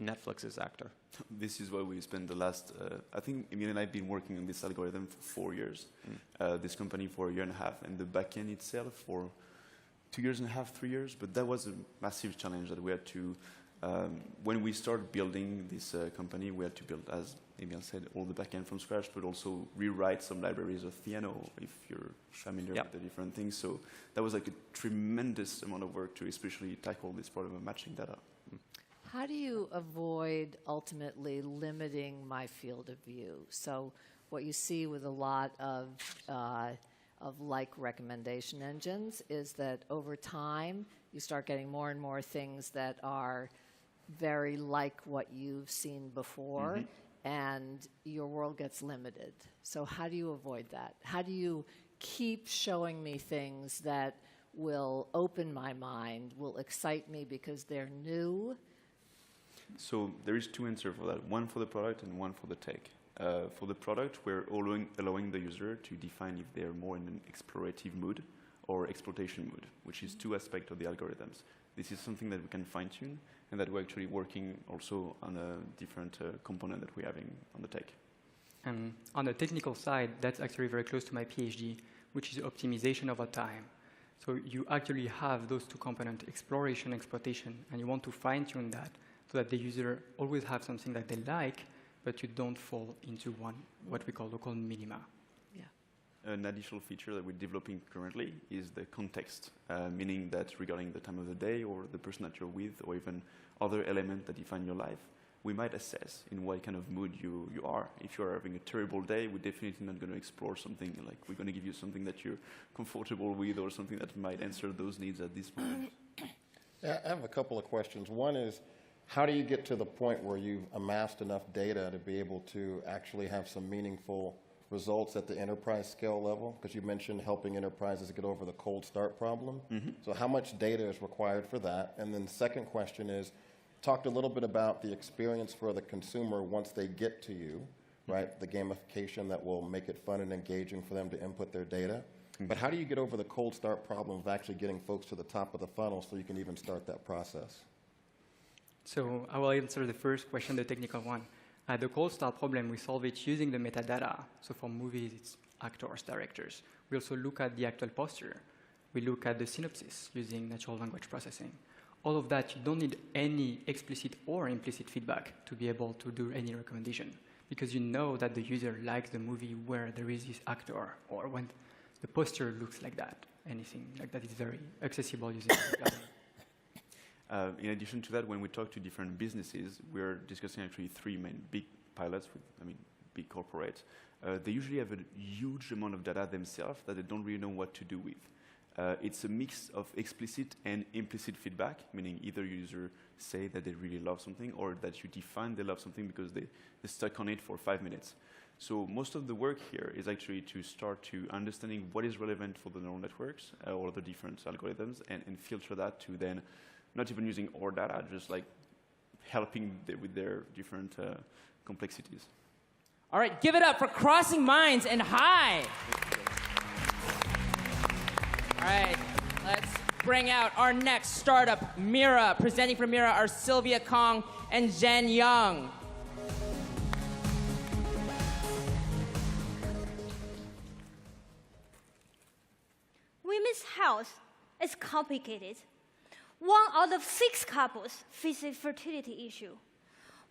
Netflix's actor? This is why we spent the last, I think Emile and I have been working on this algorithm for 4 years, this company for 1.5 years, and the backend itself for 2.5 years, 3 years. But that was a massive challenge that we had to, when we started building this company, we had to build, as Emile said, all the backend from scratch, but also rewrite some libraries of Theano, if you're familiar with the different things. So that was like a tremendous amount of work to especially tackle this problem of matching data. How do you avoid ultimately limiting my field of view? So what you see with a lot of like recommendation engines is that over time you start getting more and more things that are very like what you've seen before, and your world gets limited. So how do you avoid that? How do you keep showing me things that will open my mind, will excite me because they're new? So there is 2 answers for that, one for the product and one for the tech. For the product, we're allowing the user to define if they're more in an explorative mood or exploitation mood, which is 2 aspects of the algorithms. This is something that we can fine-tune and that we're actually working also on a different component that we're having on the tech. And on the technical side, that's actually very close to my PhD, which is optimization over time. So you actually have those 2 components, exploration, exploitation, and you want to fine-tune that so that the user always have something that they like, but you don't fall into what we call local minima. An additional feature that we're developing currently is the context, meaning that regarding the time of the day or the person that you're with or even other elements that define your life, we might assess in what kind of mood you are. If you're having a terrible day, we're definitely not going to explore something like we're going to give you something that you're comfortable with or something that might answer those needs at this moment. Yeah, I have a couple of questions. One is, how do you get to the point where you've amassed enough data to be able to actually have some meaningful results at the enterprise scale level? Because you mentioned helping enterprises get over the cold start problem. So how much data is required for that? And then the second question is, talked a little bit about the experience for the consumer once they get to you, right? The gamification that will make it fun and engaging for them to input their data. But how do you get over the cold start problem of actually getting folks to the top of the funnel so you can even start that process? So I will answer the first question, the technical one. The cold start problem, we solve it using the metadata. So for movies, it's actors, directors. We also look at the actual posture. We look at the synopsis using natural language processing. All of that, you don't need any explicit or implicit feedback to be able to do any recommendation, because you know that the user likes the movie where there is this actor or when the poster looks like that. Anything like that is very accessible using In addition to that, when we talk to different businesses, we're discussing actually three main big pilots with, big corporates. They usually have a huge amount of data themselves that they don't really know what to do with. It's a mix of explicit and implicit feedback, meaning either user say that they really love something or that you define they love something because they're stuck on it for 5 minutes. So most of the work here is actually to start to understanding what is relevant for the neural networks or the different algorithms and filter that to then not even using our data, just like helping with their different complexities. All right, give it up for Crossing Minds and Hi. All right, let's bring out our next startup, Mira. Presenting from Mira are Sylvia Kong and Zhen Yang. Women's health is complicated. 1 out of 6 couples face a fertility issue.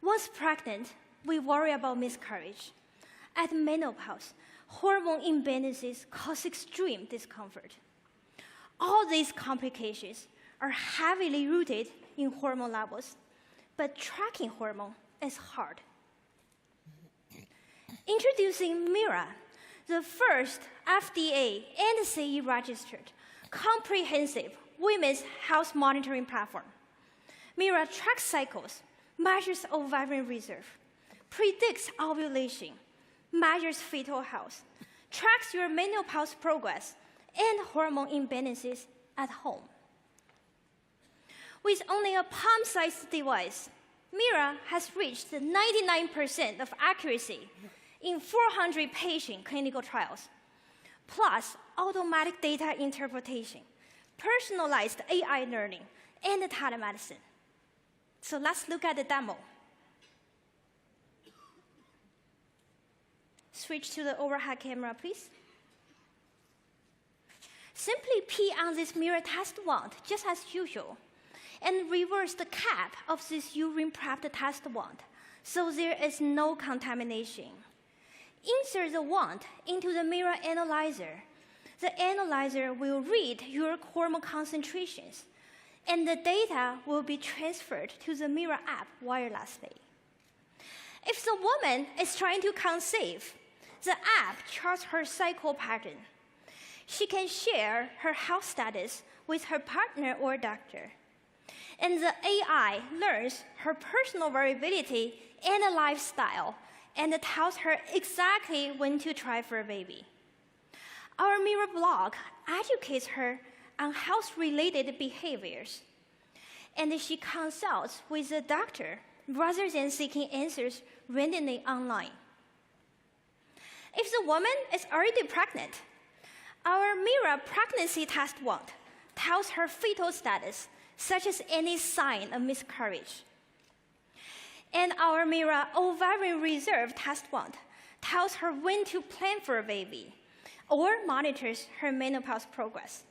Once pregnant, we worry about miscarriage. At menopause, hormone imbalances cause extreme discomfort. All these complications are heavily rooted in hormone levels, but tracking hormone is hard. Introducing Mira, the first FDA and CE-registered comprehensive women's health monitoring platform. Mira tracks cycles, measures ovarian reserve, predicts ovulation, measures fetal health, tracks your menopause progress, and hormone imbalances at home. With only a palm-sized device, Mira has reached 99% of accuracy in 400 patient clinical trials, plus automatic data interpretation, personalized AI learning, and telemedicine. So let's look at the demo. Switch to the overhead camera, please. Simply pee on this Mira test wand, just as usual, and reverse the cap of this urine-prepped test wand, so there is no contamination. Insert the wand into the Mira analyzer. The analyzer will read your hormone concentrations, and the data will be transferred to the Mira app wirelessly. If the woman is trying to conceive, the app charts her cycle pattern. She can share her health status with her partner or doctor. And the AI learns her personal variability and lifestyle and tells her exactly when to try for a baby. Our Mira blog educates her on health-related behaviors, and she consults with a doctor rather than seeking answers randomly online. If the woman is already pregnant, our Mira pregnancy test wand tells her fetal status, such as any sign of miscarriage. And our Mira ovarian reserve test wand tells her when to plan for a baby or monitors her menopause progress.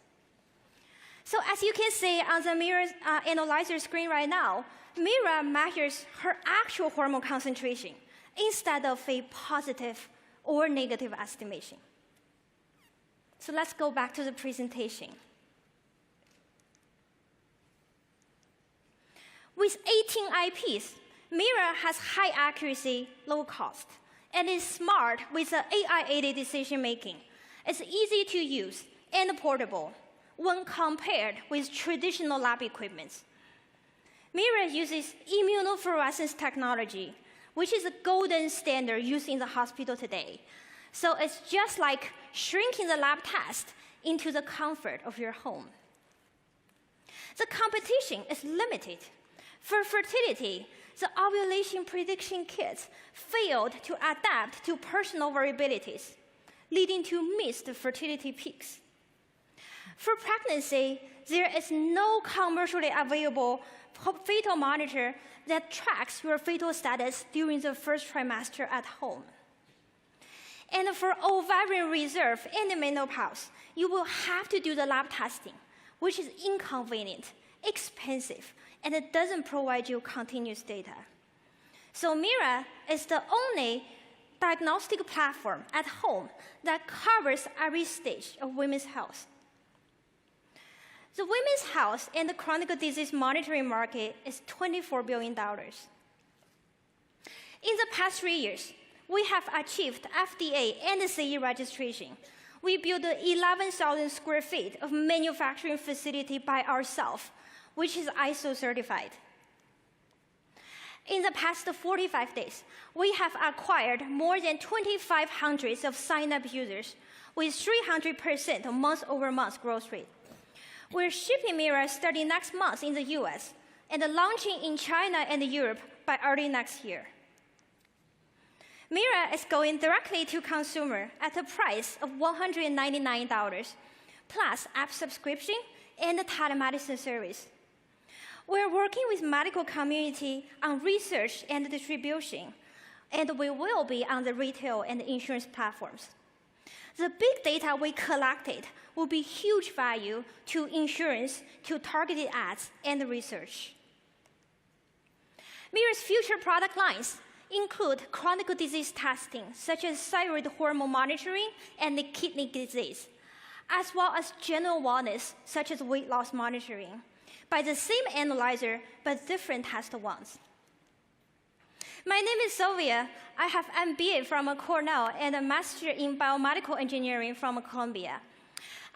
So as you can see on the Mira analyzer screen right now, Mira measures her actual hormone concentration instead of a positive or negative estimation. So let's go back to the presentation. With 18 IPs, Mira has high accuracy, low cost, and is smart with AI-aided decision-making. It's easy to use and portable when compared with traditional lab equipment. Mira uses immunofluorescence technology, which is a golden standard used in the hospital today. So it's just like shrinking the lab test into the comfort of your home. The competition is limited. For fertility, the ovulation prediction kits failed to adapt to personal variabilities, leading to missed fertility peaks. For pregnancy, there is no commercially available fetal monitor that tracks your fetal status during the first trimester at home. And for ovarian reserve and menopause, you will have to do the lab testing, which is inconvenient, expensive, and it doesn't provide you continuous data. So Mira is the only diagnostic platform at home that covers every stage of women's health. The women's health and the chronic disease monitoring market is $24 billion. In the past 3 years, we have achieved FDA and CE registration. We built 11,000 square feet of manufacturing facility by ourselves, which is ISO certified. In the past 45 days, we have acquired more than 2,500 of sign-up users with 300% month-over-month growth rate. We're shipping Mira starting next month in the US and launching in China and Europe by early next year. Mira is going directly to consumer at a price of $199, plus app subscription and the telemedicine service. We're working with medical community on research and distribution, and we will be on the retail and insurance platforms. The big data we collected will be huge value to insurance, to targeted ads, and research. Mira's future product lines include chronic disease testing, such as thyroid hormone monitoring and the kidney disease, as well as general wellness, such as weight loss monitoring, by the same analyzer, but different test ones. My name is Sylvia. I have MBA from Cornell and a Master in Biomedical Engineering from Columbia.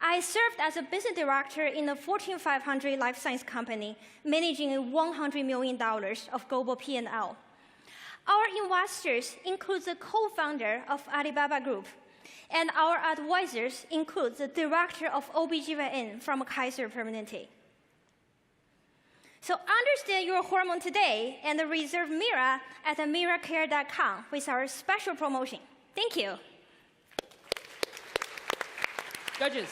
I served as a business director in a Fortune 500 life science company, managing $100 million of global P&L. Our investors include the co-founder of Alibaba Group, and our advisors include the director of OBGYN from Kaiser Permanente. So understand your hormone today and reserve Mira at miracare.com with our special promotion. Thank you. Judges.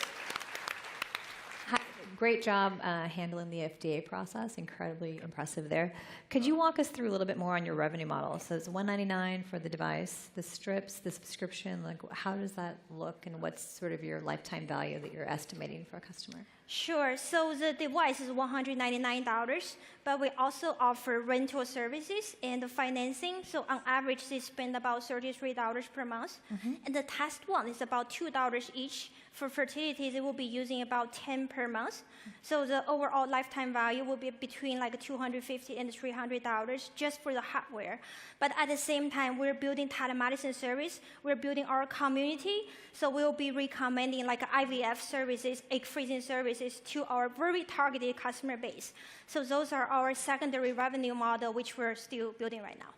Hi, great job handling the FDA process. Incredibly impressive there. Could you walk us through a little bit more on your revenue model? So it's $199 for the device, the strips, the subscription. Like, how does that look, and what's sort of your lifetime value that you're estimating for a customer? Sure. So the device is $199, but we also offer rental services and financing. So on average, they spend about $33 per month. And the test one is about $2 each. For fertility, they will be using about $10 per month. So the overall lifetime value will be between like $250 and $300 just for the hardware. But at the same time, we're building telemedicine service. We're building our community. So we'll be recommending like IVF services, egg freezing services to our very targeted customer base. So those are our secondary revenue model, which we're still building right now.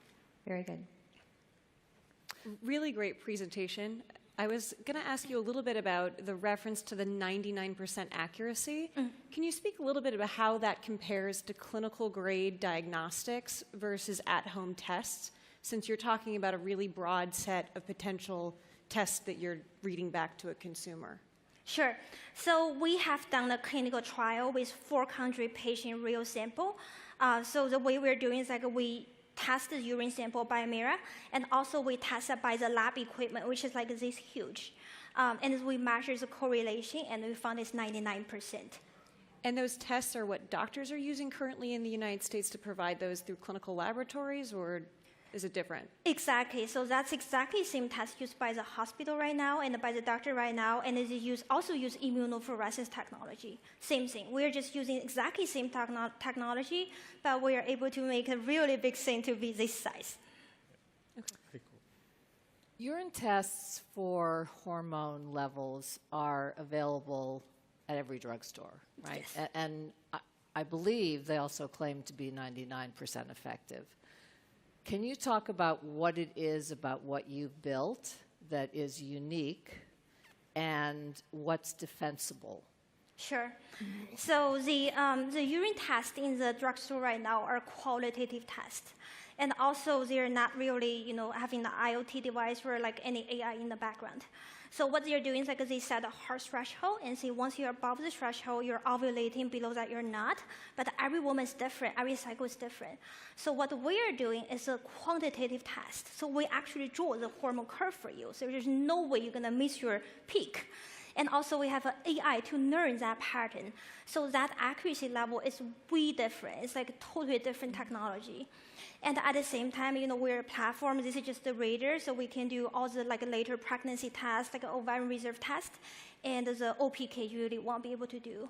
Very good. Really great presentation. I was going to ask you a little bit about the reference to the 99% accuracy. Can you speak a little bit about how that compares to clinical grade diagnostics versus at-home tests, since you're talking about a really broad set of potential tests that you're reading back to a consumer? Sure. So we have done a clinical trial with 400 patient real sample. So the way we're doing is like we test the urine sample by Mira, and also we test it by the lab equipment, which is like this huge. And we measure the correlation, and we found it's 99%. And those tests are what doctors are using currently in the United States to provide those through clinical laboratories, or is it different? Exactly. So that's exactly the same test used by the hospital right now and by the doctor right now, and it also use immunofluorescence technology. Same thing. We're just using exactly same technology, but we are able to make a really big thing to be this size. Urine tests for hormone levels are available at every drugstore, right? Yes. And I believe they also claim to be 99% effective. Can you talk about what it is about what you've built that is unique and what's defensible? Sure. So the urine tests in the drugstore right now are qualitative tests. And also, they're not really, having the IoT device or like any AI in the background. So what they're doing is like they set a hard threshold and say once you're above the threshold, you're ovulating. Below that, you're not. But every woman is different. Every cycle is different. So what we are doing is a quantitative test. So we actually draw the hormone curve for you. So there's no way you're going to miss your peak. And also, we have an AI to learn that pattern. So that accuracy level is way different. It's like a totally different technology. And at the same time, we're a platform. This is just the radar, so we can do all the later pregnancy tests, like ovarian reserve test, and the OPK you really won't be able to do.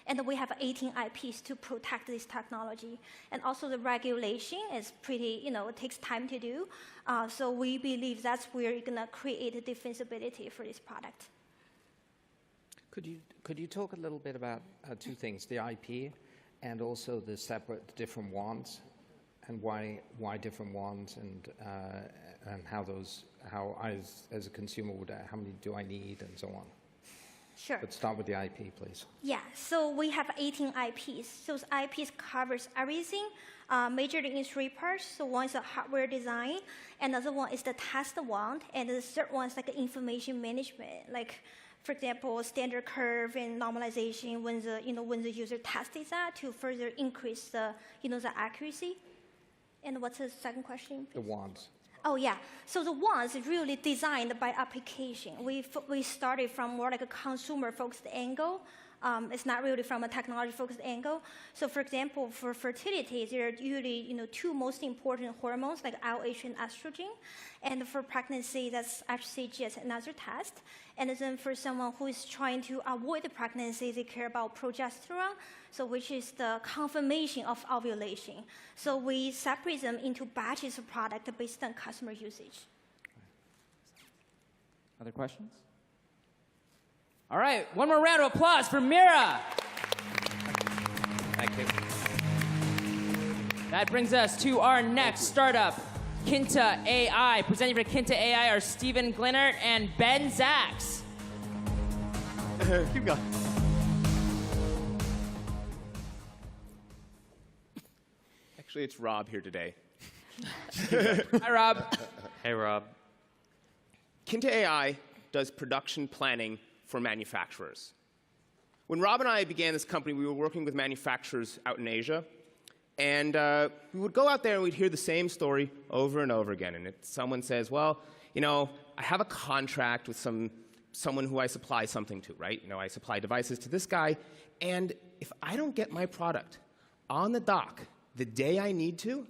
And we have 18 IPs to protect this technology. And also the regulation is pretty, it takes time to do. So we believe that's where you're going to create a defensibility for this product. Could you talk a little bit about two things, the IP and also the separate different wands, and why different wands, and how I as a consumer would, how many do I need, and so on? Sure. Let's start with the IP, please. Yeah, so we have 18 IPs. So those IPs covers everything, majorly in 3 parts. So one is the hardware design, another one is the test wand, and the third one is like information management, like, for example, standard curve and normalization when the user tests that to further increase the accuracy. And what's the second question? The wands. Oh yeah, so the wands is really designed by application. We started from more like a consumer-focused angle. It's not really from a technology-focused angle. So for example, for fertility, there are usually 2 most important hormones like LH and estrogen. And for pregnancy, that's HCG as another test. And then for someone who is trying to avoid the pregnancy, they care about progesterone, so which is the confirmation of ovulation. So we separate them into batches of product based on customer usage. Other questions? All right, one more round of applause for Mira. Thank you. That brings us to our next startup, Kinta AI. Presenting for Kinta AI are Stephen Glennert and Ben Zaks. Keep going. Actually, it's Rob here today. Hi, Rob. Hey, Rob. Kinta AI does production planning for manufacturers. When Rob and I began this company, we were working with manufacturers out in Asia. And we would go out there and we'd hear the same story over and over again. And someone says, well, I have a contract with someone who I supply something to, right? I supply devices to this guy. And if I don't get my product on the dock the day I need to,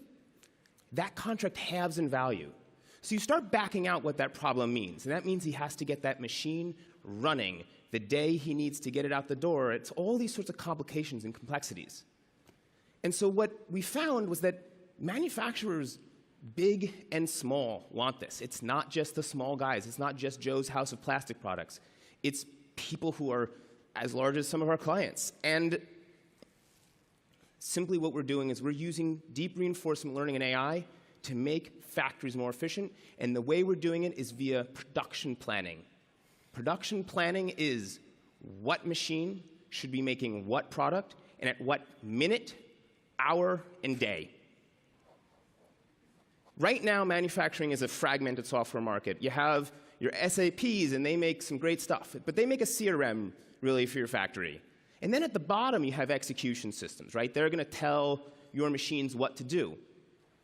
that contract halves in value. So you start backing out what that problem means. And that means he has to get that machine running the day he needs to get it out the door. It's all these sorts of complications and complexities. And so what we found was that manufacturers, big and small, want this. It's not just the small guys. It's not just Joe's House of Plastic Products. It's people who are as large as some of our clients. And simply what we're doing is we're using deep reinforcement learning and AI to make factories more efficient. And the way we're doing it is via production planning. Production planning is what machine should be making what product and at what minute, hour, and day. Right now, manufacturing is a fragmented software market. You have your SAPs, and they make some great stuff, but they make a CRM, really, for your factory. And then at the bottom, you have execution systems, right? They're going to tell your machines what to do.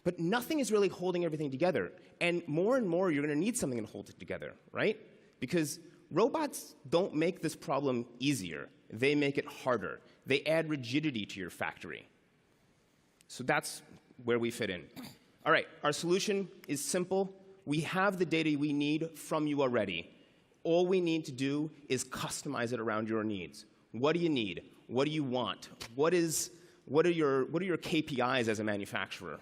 But nothing is really holding everything together. And more, you're going to need something to hold it together, right? Because robots don't make this problem easier. They make it harder. They add rigidity to your factory. So that's where we fit in. All right, our solution is simple. We have the data we need from you already. All we need to do is customize it around your needs. What do you need? What do you want? What are your KPIs as a manufacturer?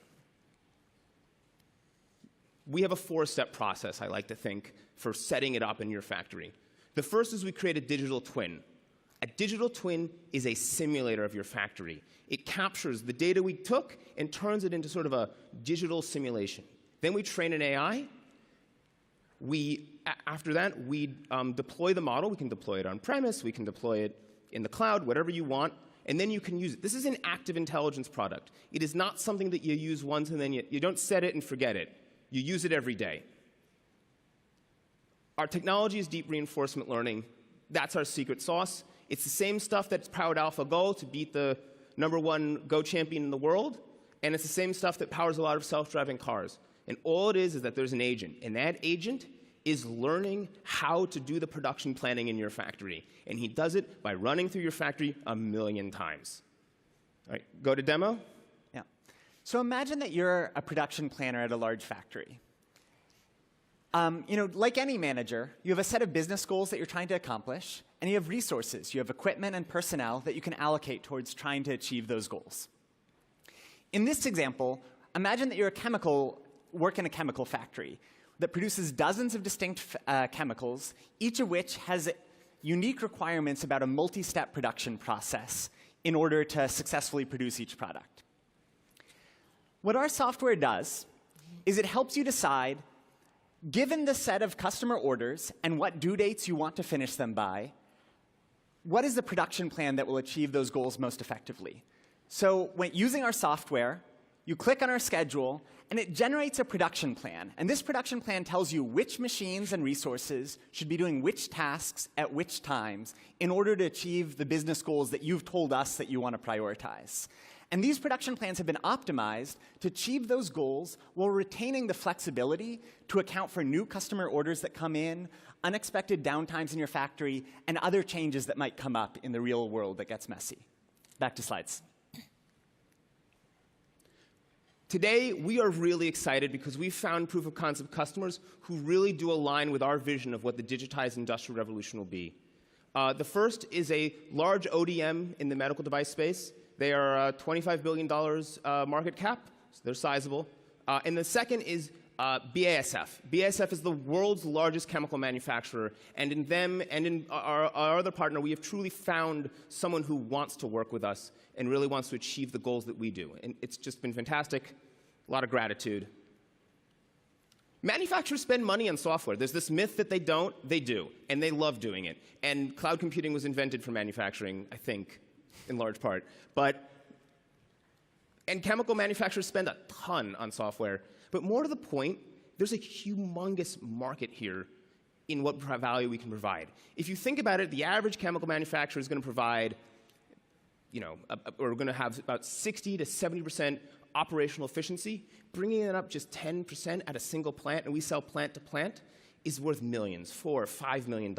We have a 4-step process, I like to think, for setting it up in your factory. The first is we create a digital twin. A digital twin is a simulator of your factory. It captures the data we took and turns it into sort of a digital simulation. Then we train an AI. After that, we deploy the model. We can deploy it on-premise. We can deploy it in the cloud, whatever you want. And then you can use it. This is an active intelligence product. It is not something that you use once and then you don't set it and forget it. You use it every day. Our technology is deep reinforcement learning. That's our secret sauce. It's the same stuff that's powered AlphaGo to beat the #1 Go champion in the world, and it's the same stuff that powers a lot of self-driving cars. And all it is that there's an agent, and that agent is learning how to do the production planning in your factory. And he does it by running through your factory 1,000,000 times. All right, go to demo. Yeah. So imagine that you're a production planner at a large factory. Like any manager, you have a set of business goals that you're trying to accomplish, and you have resources. You have equipment and personnel that you can allocate towards trying to achieve those goals. In this example, imagine that you're work in a chemical factory that produces dozens of distinct chemicals, each of which has unique requirements about a multi-step production process in order to successfully produce each product. What our software does is it helps you decide, given the set of customer orders and what due dates you want to finish them by, what is the production plan that will achieve those goals most effectively? So when using our software, you click on our schedule, and it generates a production plan. And this production plan tells you which machines and resources should be doing which tasks at which times in order to achieve the business goals that you've told us that you want to prioritize. And these production plans have been optimized to achieve those goals while retaining the flexibility to account for new customer orders that come in, unexpected downtimes in your factory, and other changes that might come up in the real world that gets messy. Back to slides. Today, we are really excited because we've found proof of concept customers who really do align with our vision of what the digitized industrial revolution will be. The first is a large ODM in the medical device space. They are $25 billion market cap, so they're sizable. And the second is BASF. BASF is the world's largest chemical manufacturer, and in them and in our other partner, we have truly found someone who wants to work with us and really wants to achieve the goals that we do. And it's just been fantastic. A lot of gratitude. Manufacturers spend money on software. There's this myth that they don't. They do, and they love doing it. And cloud computing was invented for manufacturing, I think, in large part. And chemical manufacturers spend a ton on software. But more to the point, there's a humongous market here in what value we can provide. If you think about it, the average chemical manufacturer is going to provide, we're going to have about 60 to 70% operational efficiency. Bringing it up just 10% at a single plant, and we sell plant to plant, is worth millions, $4 or $5 million.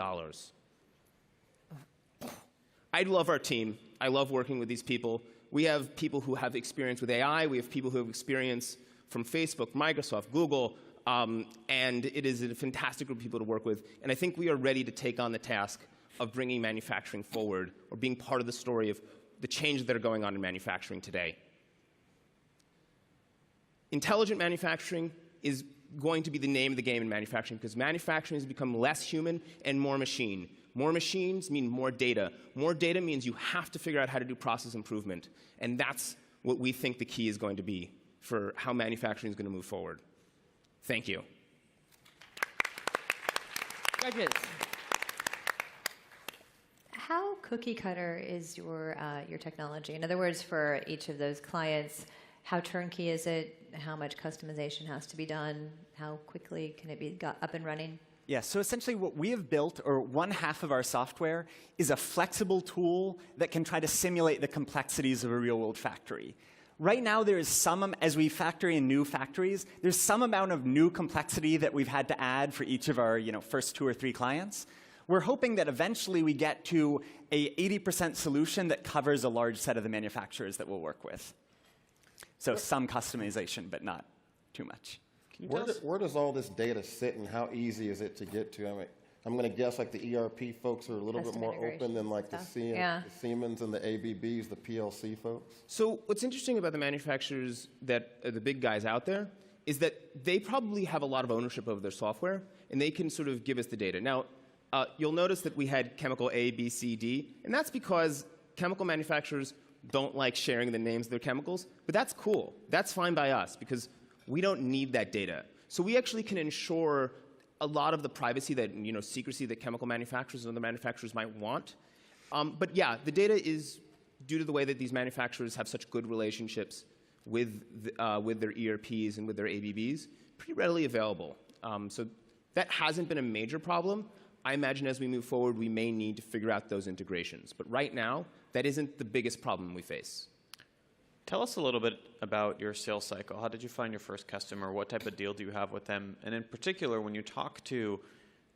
I love our team. I love working with these people. We have people who have experience with AI. We have people who have experience from Facebook, Microsoft, Google, and it is a fantastic group of people to work with. And I think we are ready to take on the task of bringing manufacturing forward or being part of the story of the changes that are going on in manufacturing today. Intelligent manufacturing is going to be the name of the game in manufacturing because manufacturing has become less human and more machine. More machines mean more data. More data means you have to figure out how to do process improvement. And that's what we think the key is going to be for how manufacturing is going to move forward. Thank you. Judges. How cookie cutter is your technology? In other words, for each of those clients, how turnkey is it? How much customization has to be done? How quickly can it be got up and running? Yeah, so essentially what we have built, or one half of our software, is a flexible tool that can try to simulate the complexities of a real-world factory. Right now, there is some, as we factor in new factories, there's some amount of new complexity that we've had to add for each of our first 2 or 3 clients. We're hoping that eventually we get to a 80% solution that covers a large set of the manufacturers that we'll work with. So some customization, but not too much. Where does all this data sit, and how easy is it to get to? I mean, I'm going to guess like the ERP folks are a little bit more open than like the Siemens and the ABBs, the PLC folks. So what's interesting about the manufacturers that are the big guys out there is that they probably have a lot of ownership over their software, and they can sort of give us the data. Now, you'll notice that we had chemical A, B, C, D, and that's because chemical manufacturers don't like sharing the names of their chemicals, but that's cool. That's fine by us, because we don't need that data. So we actually can ensure a lot of the privacy that, secrecy that chemical manufacturers and other manufacturers might want. But yeah, the data is, due to the way that these manufacturers have such good relationships with their ERPs and with their ABBs, pretty readily available. So that hasn't been a major problem. I imagine as we move forward, we may need to figure out those integrations. But right now, that isn't the biggest problem we face. Tell us a little bit about your sales cycle. How did you find your first customer? What type of deal do you have with them? And in particular, when you talk to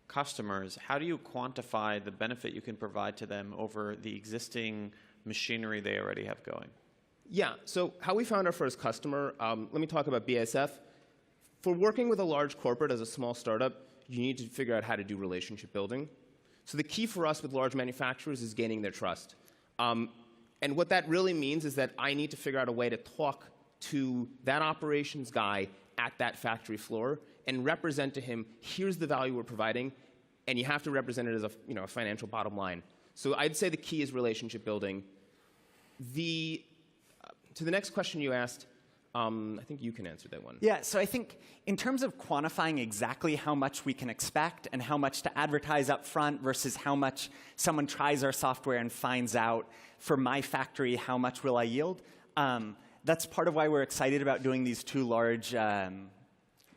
customers, how do you quantify the benefit you can provide to them over the existing machinery they already have going? Yeah, so how we found our first customer, let me talk about BASF. For working with a large corporate as a small startup, you need to figure out how to do relationship building. So the key for us with large manufacturers is gaining their trust. And what that really means is that I need to figure out a way to talk to that operations guy at that factory floor and represent to him, here's the value we're providing, and you have to represent it as a financial bottom line. So I'd say the key is relationship building. To the next question you asked, I think you can answer that one. Yeah, so I think in terms of quantifying exactly how much we can expect and how much to advertise up front versus how much someone tries our software and finds out for my factory how much will I yield, that's part of why we're excited about doing these two large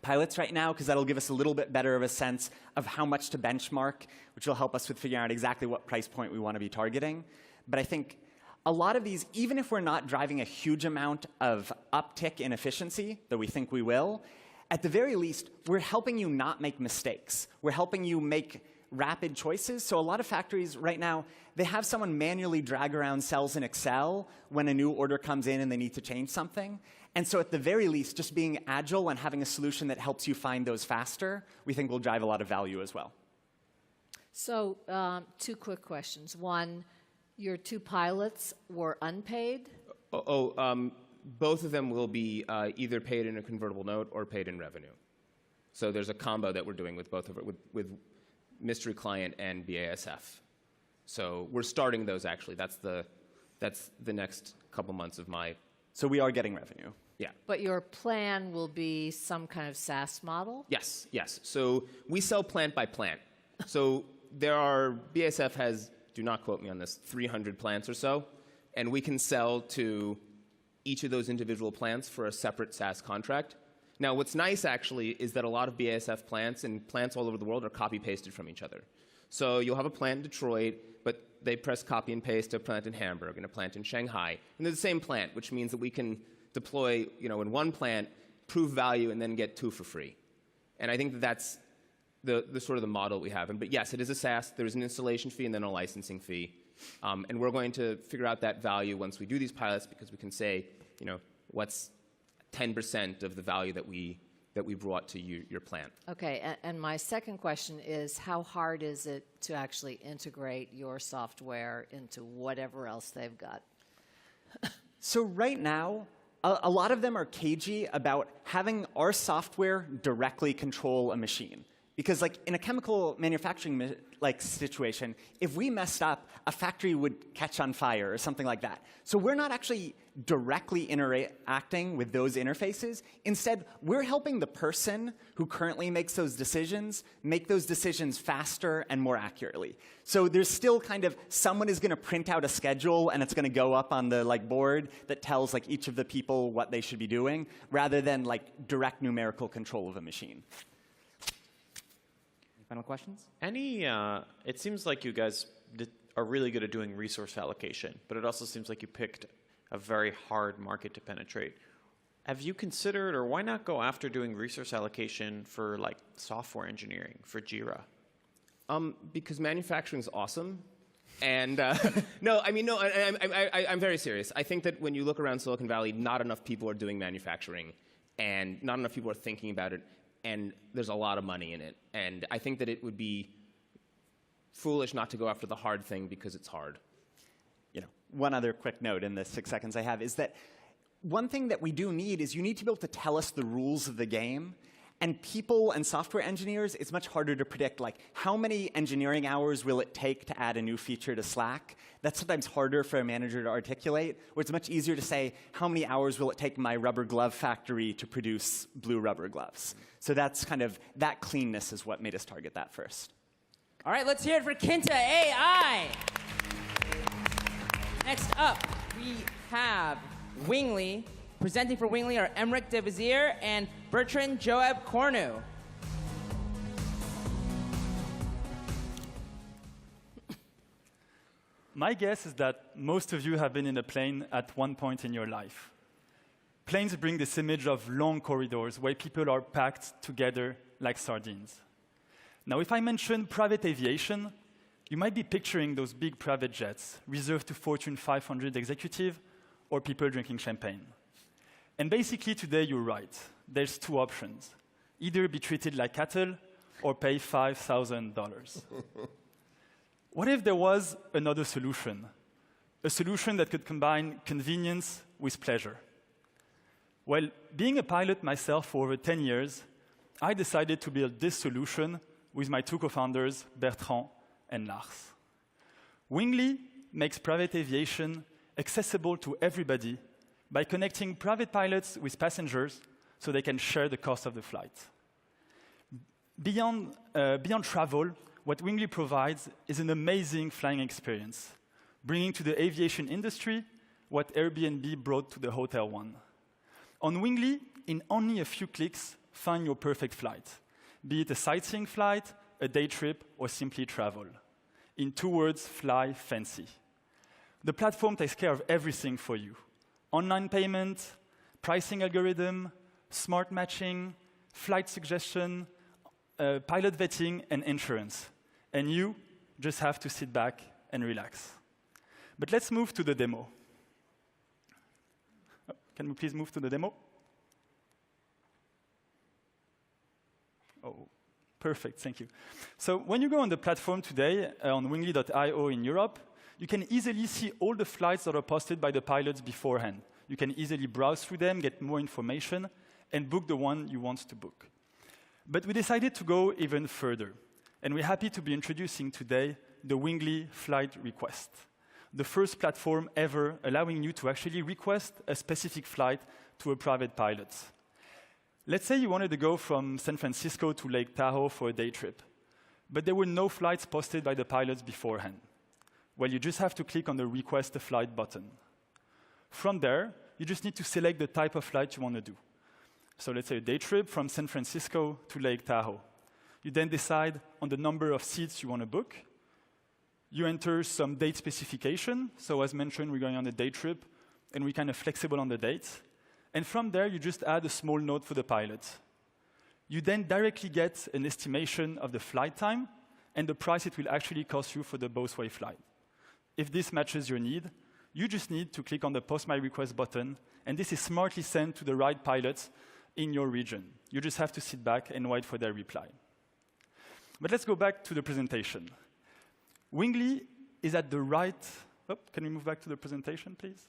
pilots right now, because that'll give us a little bit better of a sense of how much to benchmark, which will help us with figuring out exactly what price point we want to be targeting. But I think a lot of these, even if we're not driving a huge amount of uptick in efficiency, though we think we will, at the very least, we're helping you not make mistakes. We're helping you make rapid choices. So a lot of factories right now, they have someone manually drag around cells in Excel when a new order comes in and they need to change something. And so at the very least, just being agile and having a solution that helps you find those faster, we think will drive a lot of value as well. So two quick questions. One, your two pilots were unpaid? Both of them will be either paid in a convertible note or paid in revenue. So there's a combo that we're doing with both of it, with Mystery Client and BASF. So we're starting those actually. That's the next couple months of my. So we are getting revenue. Yeah. But your plan will be some kind of SaaS model? Yes, yes. So we sell plant by plant. So BASF has, do not quote me on this, 300 plants or so, and we can sell to each of those individual plants for a separate SaaS contract. Now, what's nice actually is that a lot of BASF plants and plants all over the world are copy-pasted from each other. So you'll have a plant in Detroit, but they press copy and paste to a plant in Hamburg and a plant in Shanghai. And they're the same plant, which means that we can deploy, in one plant, prove value, and then get two for free. And I think that's the sort of the model we have. But yes, it is a SaaS. There's an installation fee and then a licensing fee. And we're going to figure out that value once we do these pilots, because we can say, what's 10% of the value that we brought to your plant. Okay, and my second question is, how hard is it to actually integrate your software into whatever else they've got? So right now, a lot of them are cagey about having our software directly control a machine. Because in a chemical manufacturing situation, if we messed up, a factory would catch on fire or something like that. So we're not actually directly interacting with those interfaces. Instead, we're helping the person who currently makes those decisions make those decisions faster and more accurately. So there's still kind of someone is going to print out a schedule and it's going to go up on the board that tells each of the people what they should be doing, rather than direct numerical control of a machine. Final questions? It seems like you guys are really good at doing resource allocation, but it also seems like you picked a very hard market to penetrate. Have you considered, or why not go after doing resource allocation for software engineering, for Jira? Because manufacturing is awesome. And no, I'm very serious. I think that when you look around Silicon Valley, not enough people are doing manufacturing, and not enough people are thinking about it, and there's a lot of money in it. And I think that it would be foolish not to go after the hard thing because it's hard. One other quick note in the 6 seconds I have is that one thing that we do need is you need to be able to tell us the rules of the game. And people and software engineers, it's much harder to predict, like, how many engineering hours will it take to add a new feature to Slack? That's sometimes harder for a manager to articulate, where it's much easier to say, how many hours will it take my rubber glove factory to produce blue rubber gloves? So that's kind of, that cleanness is what made us target that first. All right, let's hear it for Kinta AI. Next up, we have Wingly. Presenting for Wingly are Emmerich de Vizier and Bertrand Joab Cornu. My guess is that most of you have been in a plane at one point in your life. Planes bring this image of long corridors where people are packed together like sardines. Now, if I mention private aviation, you might be picturing those big private jets reserved to Fortune 500 executives or people drinking champagne. And basically, today, you're right. There's two options. Either be treated like cattle or pay $5,000. What if there was another solution? A solution that could combine convenience with pleasure? Well, being a pilot myself for over 10 years, I decided to build this solution with my two co-founders, Bertrand and Lars. Wingly makes private aviation accessible to everybody by connecting private pilots with passengers so they can share the cost of the flight. Beyond travel, what Wingly provides is an amazing flying experience, bringing to the aviation industry what Airbnb brought to the hotel one. On Wingly, in only a few clicks, find your perfect flight, be it a sightseeing flight, a day trip, or simply travel. In 2 words, fly fancy. The platform takes care of everything for you. Online payment, pricing algorithm, smart matching, flight suggestion, pilot vetting, and insurance. And you just have to sit back and relax. But let's move to the demo. Can we please move to the demo? Oh, perfect, thank you. So when you go on the platform today, on wingly.io in Europe, you can easily see all the flights that are posted by the pilots beforehand. You can easily browse through them, get more information, and book the one you want to book. But we decided to go even further, and we're happy to be introducing today the Wingly Flight Request, the first platform ever allowing you to actually request a specific flight to a private pilot. Let's say you wanted to go from San Francisco to Lake Tahoe for a day trip, but there were no flights posted by the pilots beforehand. Well, you just have to click on the Request a Flight button. From there, you just need to select the type of flight you want to do. So let's say a day trip from San Francisco to Lake Tahoe. You then decide on the number of seats you want to book. You enter some date specification. So as mentioned, we're going on a day trip, and we're kind of flexible on the dates. And from there, you just add a small note for the pilot. You then directly get an estimation of the flight time and the price it will actually cost you for the both-way flight. If this matches your need, you just need to click on the Post My Request button, and this is smartly sent to the right pilots in your region. You just have to sit back and wait for their reply. But let's go back to the presentation. Wingly is at the right... Oh, can we move back to the presentation, please?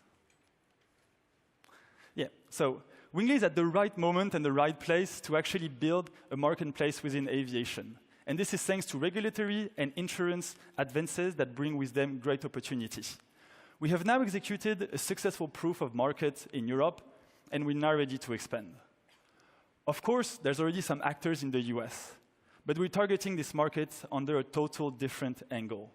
Yeah, so Wingly is at the right moment and the right place to actually build a marketplace within aviation. And this is thanks to regulatory and insurance advances that bring with them great opportunities. We have now executed a successful proof of market in Europe, and we're now ready to expand. Of course, there's already some actors in the US, but we're targeting this market under a total different angle.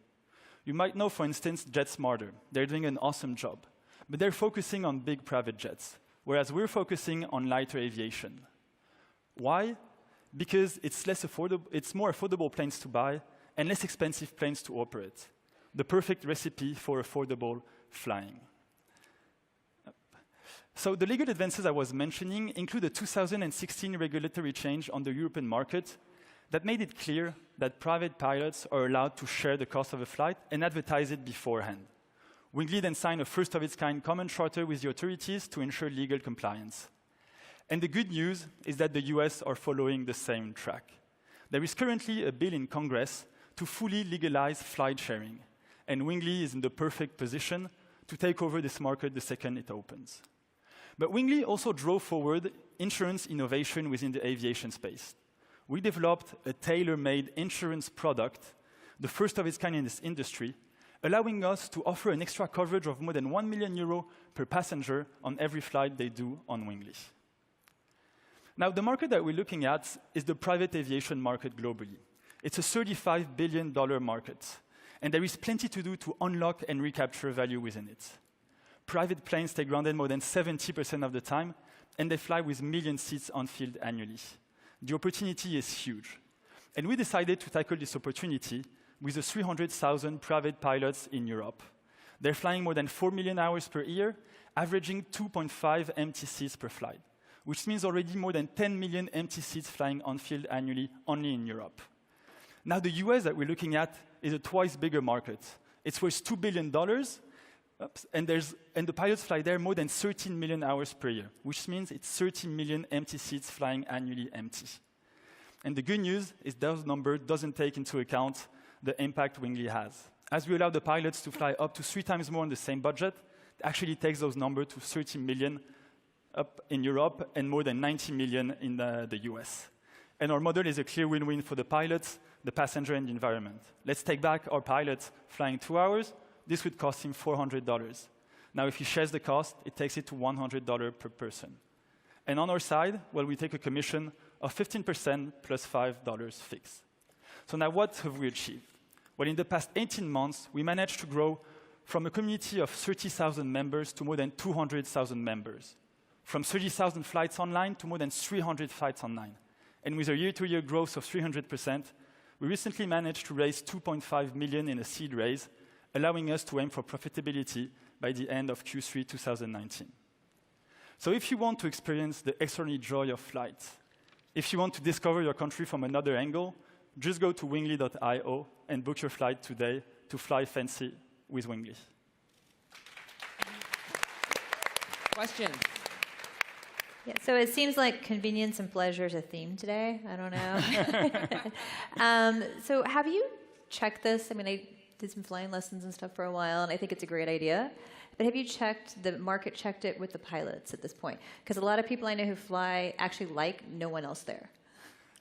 You might know, for instance, JetSmarter. They're doing an awesome job, but they're focusing on big private jets, whereas we're focusing on lighter aviation. Why? Because it's more affordable planes to buy and less expensive planes to operate. The perfect recipe for affordable flying. So the legal advances I was mentioning include a 2016 regulatory change on the European market that made it clear that private pilots are allowed to share the cost of a flight and advertise it beforehand. Wingly then signed a first-of-its-kind common charter with the authorities to ensure legal compliance. And the good news is that the US are following the same track. There is currently a bill in Congress to fully legalize flight sharing, and Wingly is in the perfect position to take over this market the second it opens. But Wingly also drove forward insurance innovation within the aviation space. We developed a tailor-made insurance product, the first of its kind in this industry, allowing us to offer an extra coverage of more than €1 million per passenger on every flight they do on Wingly. Now, the market that we're looking at is the private aviation market globally. It's a $35 billion market, and there is plenty to do to unlock and recapture value within it. Private planes take grounded more than 70% of the time, and they fly with million seats on field annually. The opportunity is huge. And we decided to tackle this opportunity with the 300,000 private pilots in Europe. They're flying more than 4 million hours per year, averaging 2.5 empty seats per flight, which means already more than 10 million empty seats flying on field annually only in Europe. Now, the US that we're looking at is a twice bigger market. It's worth $2 billion, and the pilots fly there more than 13 million hours per year, which means it's 13 million empty seats flying annually empty. And the good news is those numbers doesn't take into account the impact Wingly has. As we allow the pilots to fly up to 3 times more on the same budget, it actually takes those numbers to 30 million up in Europe and more than 90 million in the US. And our model is a clear win-win for the pilots, the passenger, and the environment. Let's take back our pilot flying 2 hours. This would cost him $400. Now, if he shares the cost, it takes it to $100 per person. And on our side, well, we take a commission of 15% plus $5 fixed. So now what have we achieved? Well, in the past 18 months, we managed to grow from a community of 30,000 members to more than 200,000 members, from 30,000 flights online to more than 300 flights online. And with a year-to-year growth of 300%, we recently managed to raise $2.5 million in a seed raise, allowing us to aim for profitability by the end of Q3 2019. So if you want to experience the extraordinary joy of flight, if you want to discover your country from another angle, just go to wingly.io and book your flight today to fly fancy with Wingly. Questions? Yeah, so it seems like convenience and pleasure is a theme today. I don't know. So have you checked this? I mean, I did some flying lessons and stuff for a while, and I think it's a great idea. But have you checked, the market checked it with the pilots at this point? Because a lot of people I know who fly actually like no one else there.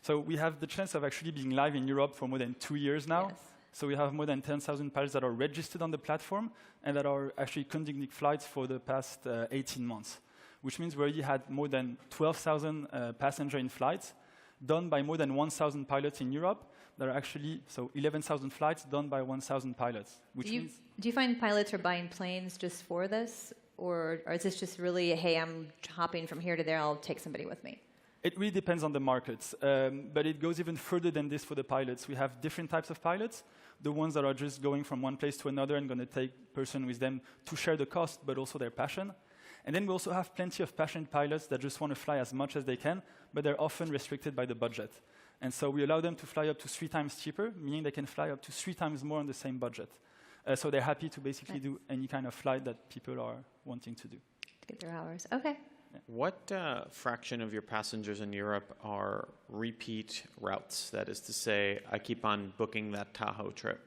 So we have the chance of actually being live in Europe for more than 2 years now. Yes. So we have more than 10,000 pilots that are registered on the platform and that are actually conducting flights for the past 18 months, which means we already had more than 12,000 passenger in flights done by more than 1,000 pilots in Europe. There are actually, so 11,000 flights done by 1,000 pilots, which means... Do you find pilots are buying planes just for this? Or is this just really, hey, I'm hopping from here to there, I'll take somebody with me? It really depends on the markets, but it goes even further than this for the pilots. We have different types of pilots, the ones that are just going from one place to another and going to take person with them to share the cost, but also their passion. And then we also have plenty of passionate pilots that just want to fly as much as they can, but they're often restricted by the budget. And so we allow them to fly up to 3 times cheaper, meaning they can fly up to 3 times more on the same budget. So they're happy to basically do any kind of flight that people are wanting to do. To get their hours. Okay. What fraction of your passengers in Europe are repeat routes? That is to say, I keep on booking that Tahoe trip.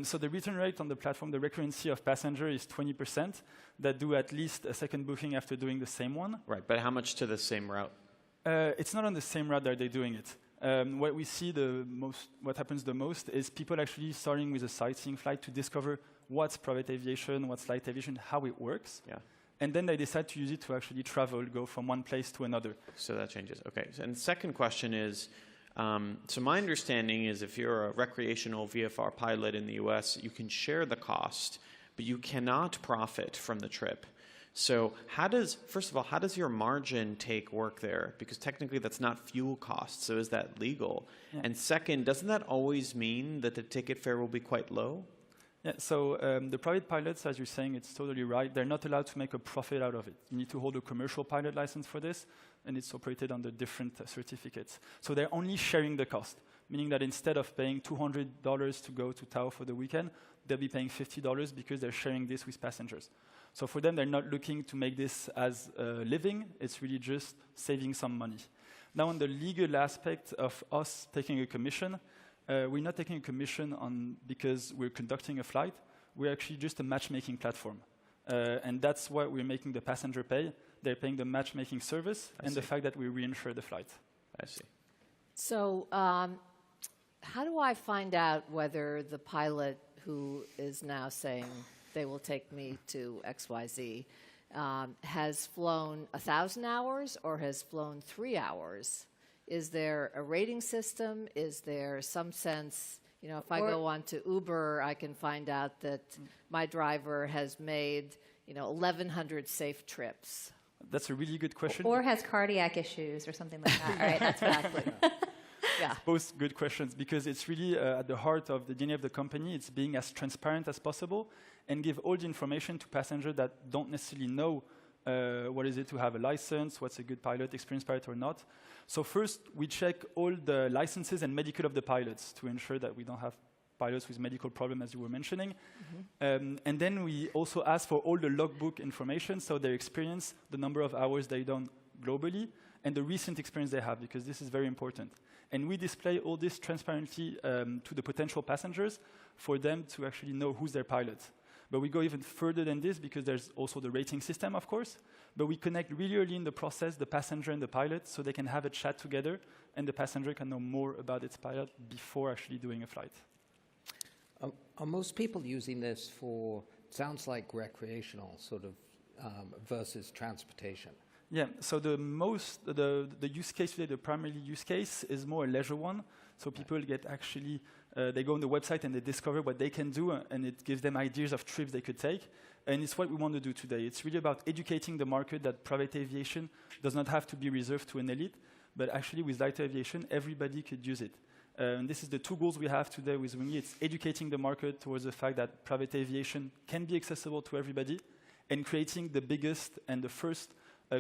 So the return rate on the platform, the recurrency of passenger is 20% that do at least a second booking after doing the same one. Right, but how much to the same route? It's not on the same route that they're doing it. What we see what happens the most is people actually starting with a sightseeing flight to discover what's private aviation, what's light aviation, how it works. Yeah. And then they decide to use it to actually travel, go from one place to another. So that changes. Okay. And the second question is, so my understanding is if you're a recreational VFR pilot in the US, you can share the cost, but you cannot profit from the trip. So first of all, how does your margin take work there? Because technically that's not fuel costs, so is that legal? Yeah. And second, doesn't that always mean that the ticket fare will be quite low? Yeah, so the private pilots, as you're saying, it's totally right. They're not allowed to make a profit out of it. You need to hold a commercial pilot license for this, and it's operated under different certificates. So they're only sharing the cost. meaning that instead of paying $200 to go to Tao for the weekend, they'll be paying $50 because they're sharing this with passengers. So for them, they're not looking to make this as a living. It's really just saving some money. Now, on the legal aspect of us taking a commission, we're not taking a commission because we're conducting a flight. We're actually just a matchmaking platform. And that's what we're making the passenger pay. They're paying the matchmaking service and the fact that we reinsure the flight. I see. So how do I find out whether the pilot who is now saying they will take me to XYZ has flown 1,000 hours or has flown 3 hours? Is there a rating system? Is there some sense, you know, if I go on to Uber, I can find out that my driver has made, you know, 1,100 safe trips? That's a really good question. Or has cardiac issues or something like that. All right, that's exactly. Yeah. Both good questions, because it's really at the heart of the DNA of the company. It's being as transparent as possible and give all the information to passengers that don't necessarily know what is it to have a license, what's a good pilot, experienced pilot or not. So first, we check all the licenses and medical of the pilots to ensure that we don't have pilots with medical problems, as you were mentioning. And then we also ask for all the logbook information, so their experience, the number of hours they've done globally, and the recent experience they have, because this is very important. And we display all this transparently to the potential passengers for them to actually know who's their pilot. But we go even further than this, because there's also the rating system, of course. But we connect really early in the process the passenger and the pilot, so they can have a chat together, and the passenger can know more about its pilot before actually doing a flight. Are most people using this for, sounds like recreational sort of versus transportation? Yeah, so the use case today, the primary use case is more a leisure one. So people get actually, they go on the website and they discover what they can do, and it gives them ideas of trips they could take. And it's what we want to do today. It's really about educating the market that private aviation does not have to be reserved to an elite, but actually with light aviation, everybody could use it. And this is the two goals we have today with Wingy. It's educating the market towards the fact that private aviation can be accessible to everybody, and creating the biggest and the first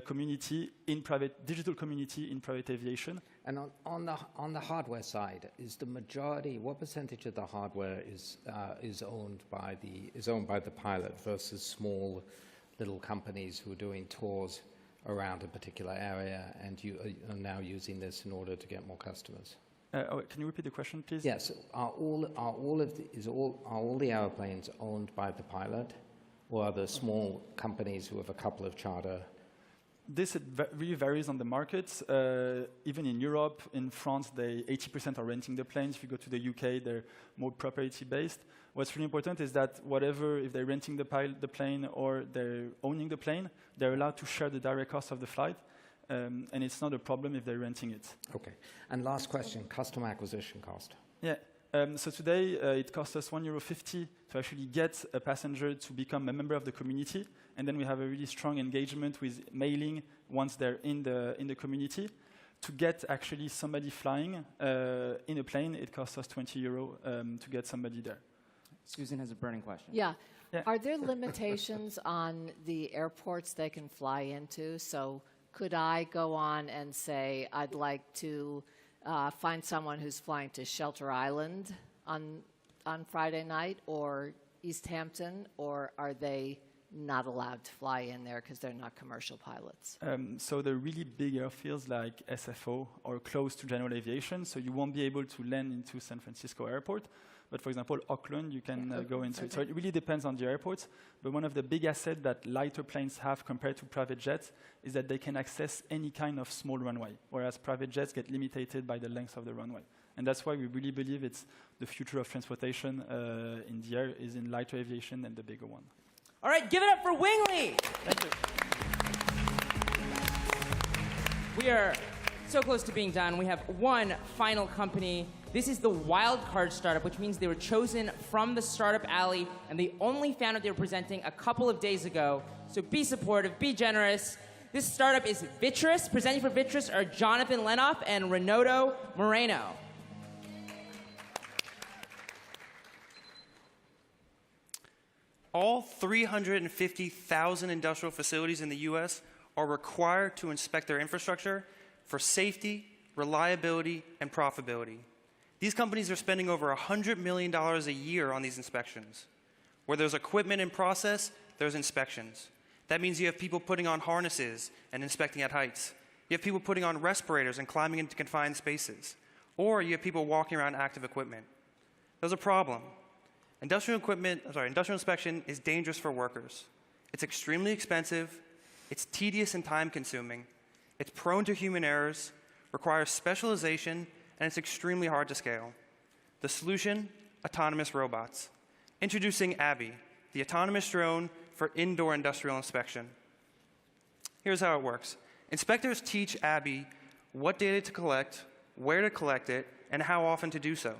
community in digital community in private aviation. And on the hardware side, is the majority, what percentage of the hardware is owned by the pilot versus small little companies who are doing tours around a particular area, and you are now using this in order to get more customers? Can you repeat the question, please? Yes. Are all the airplanes owned by the pilot, or are there small companies who have a couple of charter? This really varies on the markets. Even in Europe, in France, 80% are renting the planes. If you go to the UK, they're more property-based. What's really important is that if they're renting the plane or they're owning the plane, they're allowed to share the direct cost of the flight. And it's not a problem if they're renting it. Okay. And last question, customer acquisition cost. Yeah. So today, it costs us €1.50 to actually get a passenger to become a member of the community. And then we have a really strong engagement with mailing once they're in the community. To get actually somebody flying in a plane, it costs us €20 to get somebody there. Susan has a burning question. Yeah. Are there limitations on the airports they can fly into? So could I go on and say, I'd like to find someone who's flying to Shelter Island on Friday night, or East Hampton, or are they not allowed to fly in there because they're not commercial pilots? So the really big airfields like SFO are close to general aviation, so you won't be able to land into San Francisco Airport. But for example, Auckland, you can go into. Okay. So it really depends on the airports. But one of the big assets that lighter planes have compared to private jets is that they can access any kind of small runway, whereas private jets get limited by the length of the runway. And that's why we really believe it's the future of transportation in the air is in lighter aviation than the bigger one. All right, give it up for Wingley. Thank you. We are so close to being done. We have one final company. This is the wildcard startup, which means they were chosen from the startup alley, and they only found out they were presenting a couple of days ago. So be supportive, be generous. This startup is Vitris. Presenting for Vitris are Jonathan Lenoff and Renato Moreno. All 350,000 industrial facilities in the U.S. are required to inspect their infrastructure for safety, reliability, and profitability. These companies are spending over $100 million a year on these inspections. Where there's equipment in process, there's inspections. That means you have people putting on harnesses and inspecting at heights. You have people putting on respirators and climbing into confined spaces. Or you have people walking around active equipment. There's a problem. Industrial inspection is dangerous for workers. It's extremely expensive, it's tedious and time-consuming, it's prone to human errors, requires specialization, and it's extremely hard to scale. The solution? Autonomous robots. Introducing Abby, the autonomous drone for indoor industrial inspection. Here's how it works. Inspectors teach Abby what data to collect, where to collect it, and how often to do so.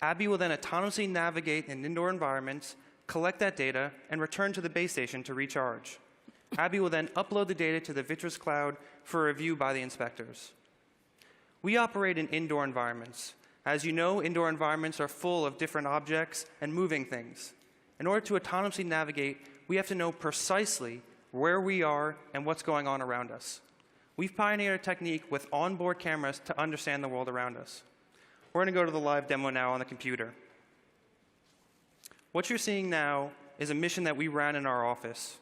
Abby will then autonomously navigate in indoor environments, collect that data, and return to the base station to recharge. Abby will then upload the data to the Vitris cloud for review by the inspectors. We operate in indoor environments. As you know, indoor environments are full of different objects and moving things. In order to autonomously navigate, we have to know precisely where we are and what's going on around us. We've pioneered a technique with onboard cameras to understand the world around us. We're going to go to the live demo now on the computer. What you're seeing now is a mission that we ran in our office.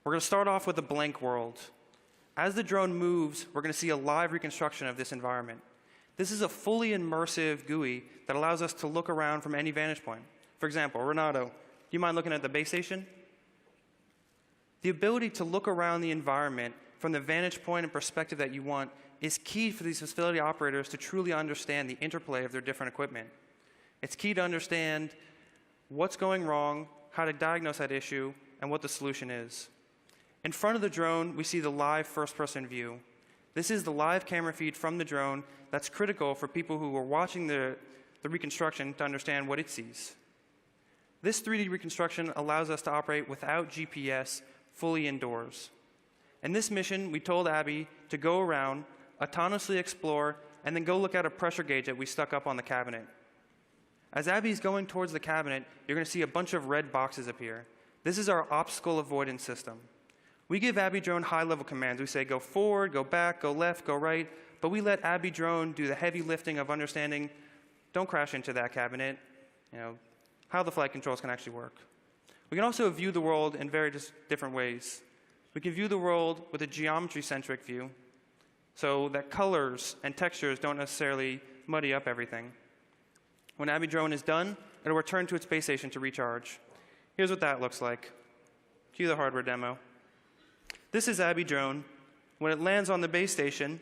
We're going to start off with a blank world. As the drone moves, we're going to see a live reconstruction of this environment. This is a fully immersive GUI that allows us to look around from any vantage point. For example, Renato, do you mind looking at the base station? The ability to look around the environment from the vantage point and perspective that you want is key for these facility operators to truly understand the interplay of their different equipment. It's key to understand what's going wrong, how to diagnose that issue, and what the solution is. In front of the drone, we see the live first-person view. This is the live camera feed from the drone that's critical for people who are watching the reconstruction to understand what it sees. This 3D reconstruction allows us to operate without GPS, fully indoors. In this mission, we told Abby to go around, autonomously explore, and then go look at a pressure gauge that we stuck up on the cabinet. As Abby's going towards the cabinet, you're going to see a bunch of red boxes appear. This is our obstacle avoidance system. We give Abby Drone high-level commands. We say go forward, go back, go left, go right, but we let Abby Drone do the heavy lifting of understanding, don't crash into that cabinet, how the flight controls can actually work. We can also view the world in very different ways. We can view the world with a geometry-centric view, so that colors and textures don't necessarily muddy up everything. When Abby Drone is done, it'll return to its base station to recharge. Here's what that looks like. Cue the hardware demo. This is Abby Drone. When it lands on the base station,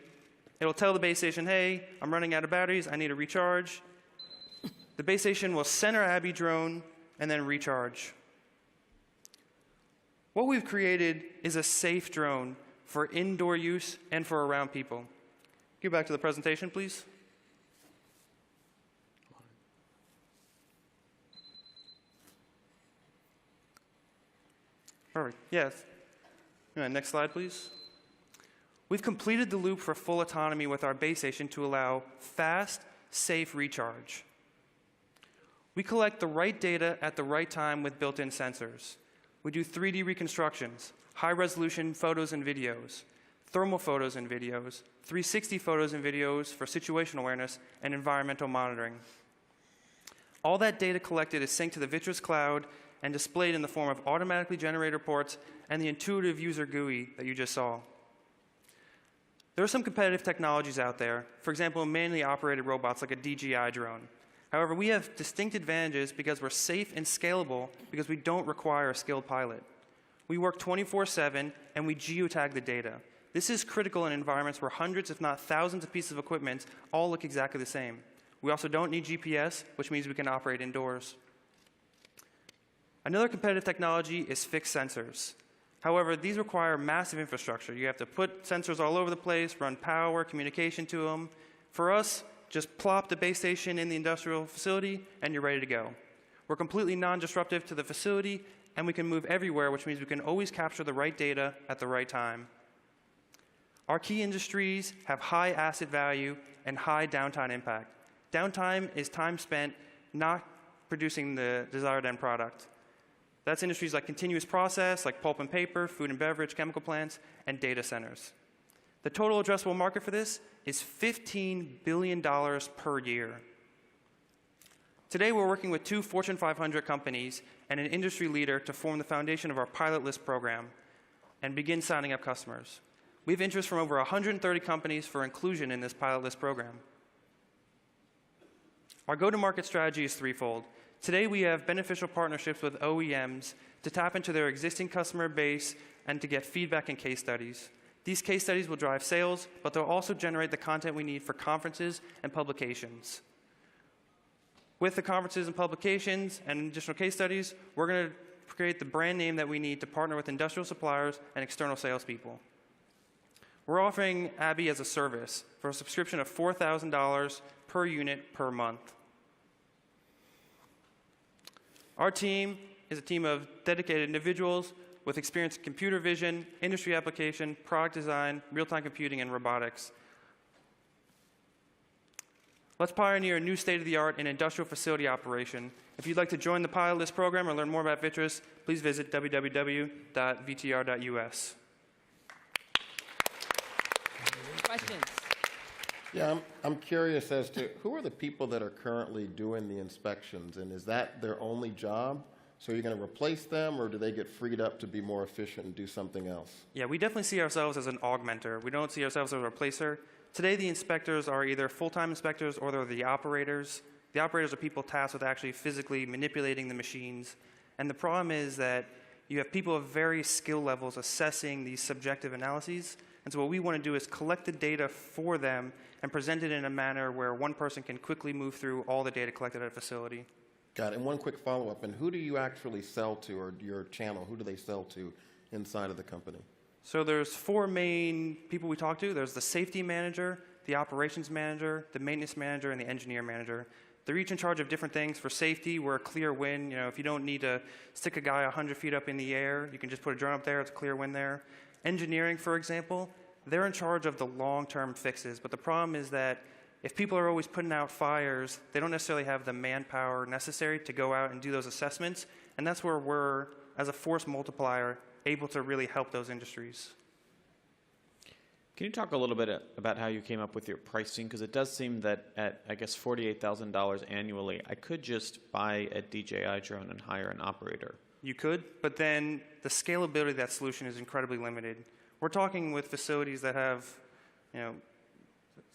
it'll tell the base station, hey, I'm running out of batteries, I need to recharge. The base station will center Abby Drone and then recharge. What we've created is a safe drone for indoor use and for around people. Go back to the presentation, please. Perfect. Yes. Next slide, please. We've completed the loop for full autonomy with our base station to allow fast, safe recharge. We collect the right data at the right time with built-in sensors. We do 3D reconstructions, high-resolution photos and videos, thermal photos and videos, 360 photos and videos for situational awareness, and environmental monitoring. All that data collected is synced to the Vitris cloud and displayed in the form of automatically generated reports and the intuitive user GUI that you just saw. There are some competitive technologies out there, for example, manually operated robots like a DJI drone. However, we have distinct advantages because we're safe and scalable because we don't require a skilled pilot. We work 24/7 and we geotag the data. This is critical in environments where hundreds, if not thousands of pieces of equipment all look exactly the same. We also don't need GPS, which means we can operate indoors. Another competitive technology is fixed sensors. However, these require massive infrastructure. You have to put sensors all over the place, run power, communication to them. For us, just plop the base station in the industrial facility, and you're ready to go. We're completely non-disruptive to the facility, and we can move everywhere, which means we can always capture the right data at the right time. Our key industries have high asset value and high downtime impact. Downtime is time spent not producing the desired end product. That's industries like continuous process, like pulp and paper, food and beverage, chemical plants, and data centers. The total addressable market for this is $15 billion per year. Today, we're working with 2 Fortune 500 companies and an industry leader to form the foundation of our pilot list program and begin signing up customers. We have interest from over 130 companies for inclusion in this pilot list program. Our go-to-market strategy is threefold. Today, we have beneficial partnerships with OEMs to tap into their existing customer base and to get feedback and case studies. These case studies will drive sales, but they'll also generate the content we need for conferences and publications. With the conferences and publications and additional case studies, we're going to create the brand name that we need to partner with industrial suppliers and external salespeople. We're offering Abby as a service for a subscription of $4,000 per unit per month. Our team is a team of dedicated individuals with experience in computer vision, industry application, product design, real-time computing, and robotics. Let's pioneer a new state-of-the-art and industrial facility operation. If you'd like to join the pilot list program or learn more about Vitris, please visit www.vtr.us. Questions? Yeah, I'm curious as to who are the people that are currently doing the inspections, and is that their only job? So you're going to replace them, or do they get freed up to be more efficient and do something else? Yeah, we definitely see ourselves as an augmenter. We don't see ourselves as a replacer. Today, the inspectors are either full-time inspectors or they're the operators. The operators are people tasked with actually physically manipulating the machines. And the problem is that you have people of various skill levels assessing these subjective analyses. And so what we want to do is collect the data for them and present it in a manner where one person can quickly move through all the data collected at a facility. Got it. And one quick follow-up, and who do you actually sell to, or your channel, who do they sell to inside of the company? So there's 4 main people we talk to. There's the safety manager, the operations manager, the maintenance manager, and the engineer manager. They're each in charge of different things. For safety, we're a clear win. You know, if you don't need to stick a guy 100 feet up in the air, you can just put a drone up there. It's a clear win there. Engineering, for example, they're in charge of the long-term fixes. But the problem is that if people are always putting out fires, they don't necessarily have the manpower necessary to go out and do those assessments. And that's where we're, as a force multiplier, able to really help those industries. Can you talk a little bit about how you came up with your pricing? Because it does seem that at, I guess, $48,000 annually, I could just buy a DJI drone and hire an operator. You could, but then the scalability of that solution is incredibly limited. We're talking with facilities that have,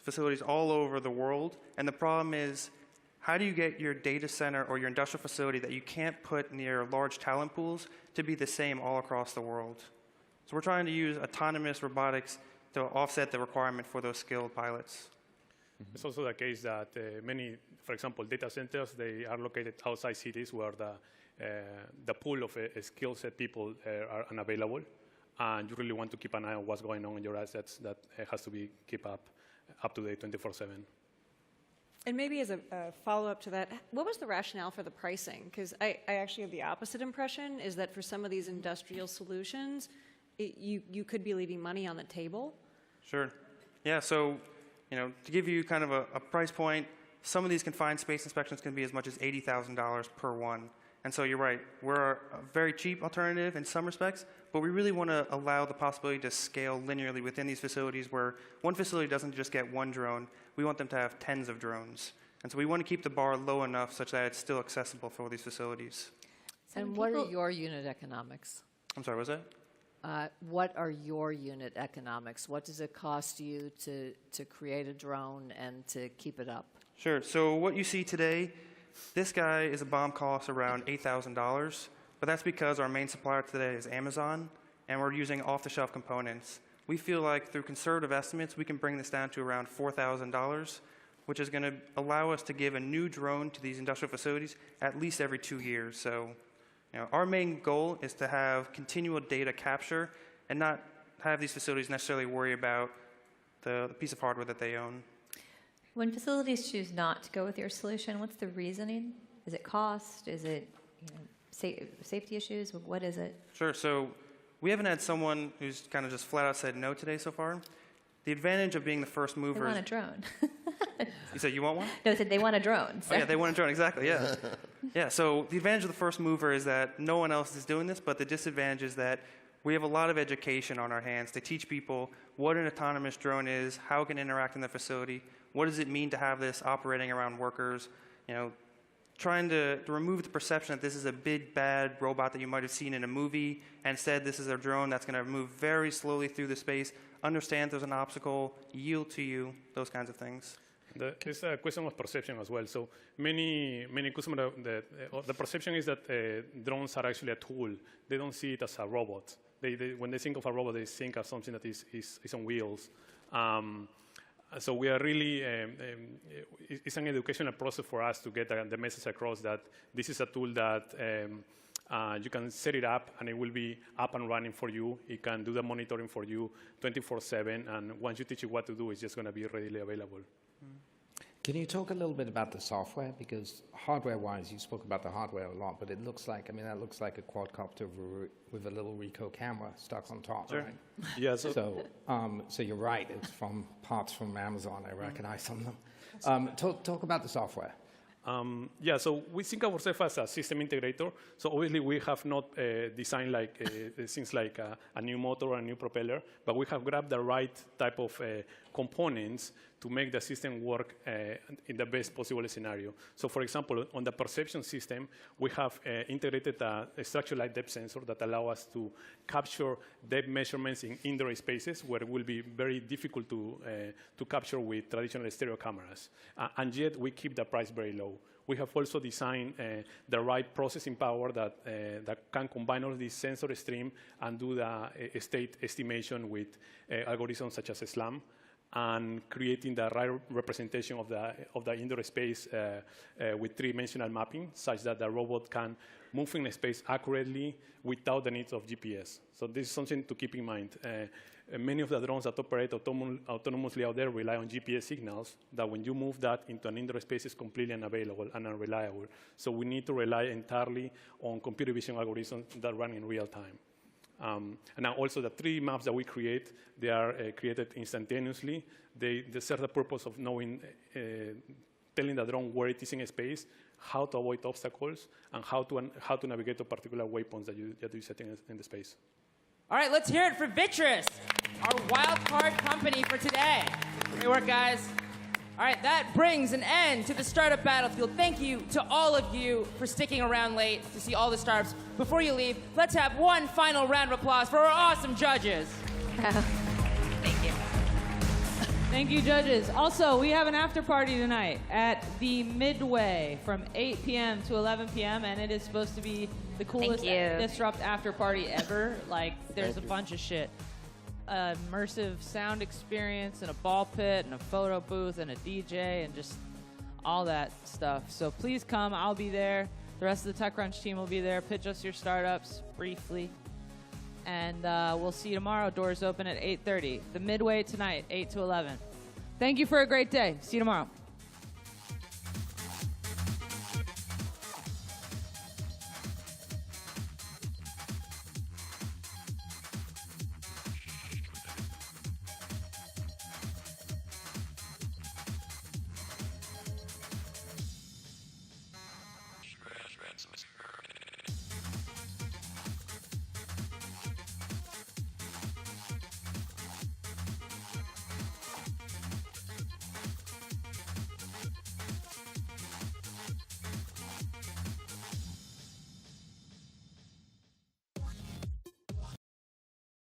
facilities all over the world, and the problem is, how do you get your data center or your industrial facility that you can't put near large talent pools to be the same all across the world? So we're trying to use autonomous robotics to offset the requirement for those skilled pilots. It's also the case that many, for example, data centers, they are located outside cities where the pool of skill set people are unavailable, and you really want to keep an eye on what's going on in your assets. That has to be kept up to date 24/7. And maybe as a follow-up to that, what was the rationale for the pricing? Because I actually have the opposite impression, is that for some of these industrial solutions, you could be leaving money on the table. Sure. Yeah, so to give you kind of a price point, some of these confined space inspections can be as much as $80,000 per one. And so you're right, we're a very cheap alternative in some respects, but we really want to allow the possibility to scale linearly within these facilities where one facility doesn't just get one drone, we want them to have tens of drones. And so we want to keep the bar low enough such that it's still accessible for these facilities. And what are your unit economics? I'm sorry, what was that? What are your unit economics? What does it cost you to create a drone and to keep it up? Sure. So what you see today, this guy is a BOM cost around $8,000, but that's because our main supplier today is Amazon, and we're using off-the-shelf components. We feel like through conservative estimates, we can bring this down to around $4,000, which is going to allow us to give a new drone to these industrial facilities at least every 2 years. So our main goal is to have continual data capture and not have these facilities necessarily worry about the piece of hardware that they own. When facilities choose not to go with your solution, what's the reasoning? Is it cost? Is it safety issues? What is it? Sure. So we haven't had someone who's kind of just flat out said no today so far. The advantage of being the first mover. They want a drone. You said you want one? No, I said they want a drone. So. Oh, yeah, they want a drone, exactly, yeah. Yeah, so the advantage of the first mover is that no one else is doing this, but the disadvantage is that we have a lot of education on our hands to teach people what an autonomous drone is, how it can interact in the facility, what does it mean to have this operating around workers. trying to remove the perception that this is a big, bad robot that you might have seen in a movie. And instead, this is a drone that's going to move very slowly through the space, understand there's an obstacle, yield to you, those kinds of things. It's a question of perception as well. So many customers, the perception is that drones are actually a tool. They don't see it as a robot. When they think of a robot, they think of something that is on wheels. So we are really, it's an educational process for us to get the message across that this is a tool that you can set it up and it will be up and running for you. It can do the monitoring for you 24/7, and once you teach it what to do, it's just going to be readily available. Can you talk a little bit about the software? Because hardware-wise, you spoke about the hardware a lot, but it looks like, I mean, that looks like a quadcopter with a little Ricoh camera stuck on top, Sure. right? Yeah. So you're right. It's from parts from Amazon. I recognize some of them. Talk about the software. Yeah, so we think of ourselves as a system integrator. So obviously we have not designed like things like a new motor or a new propeller, but we have grabbed the right type of components to make the system work in the best possible scenario. So for example, on the perception system, we have integrated a structured light depth sensor that allows us to capture depth measurements in indoor spaces where it will be very difficult to capture with traditional stereo cameras. And yet we keep the price very low. We have also designed the right processing power that can combine all these sensor stream and do the state estimation with algorithms such as SLAM, and creating the right representation of the indoor space with three-dimensional mapping, such that the robot can move in space accurately without the need of GPS. So this is something to keep in mind. Many of the drones that operate autonomously out there rely on GPS signals that when you move that into an indoor space is completely unavailable and unreliable. So we need to rely entirely on computer vision algorithms that run in real time. And now also the 3D maps that we create, they are created instantaneously. They serve the purpose of knowing, telling the drone where it is in space, how to avoid obstacles, and how to navigate to particular waypoints that you set in the space. All right, let's hear it for Vitris, our wild card company for today. Great work, guys. All right, that brings an end to the Startup Battlefield. Thank you to all of you for sticking around late to see all the startups. Before you leave, let's have one final round of applause for our awesome judges. Thank you. Thank you, judges. Also, we have an after party tonight at the Midway from 8 p.m. to 11 p.m., and it is supposed to be the coolest Disrupt after party ever. Like, there's a bunch of shit. Immersive sound experience and a ball pit and a photo booth and a DJ and just all that stuff. So please come. I'll be there. The rest of the TechCrunch team will be there. Pitch us your startups briefly. And we'll see you tomorrow. Doors open at 8:30. The Midway tonight, 8 to 11. Thank you for a great day. See you tomorrow.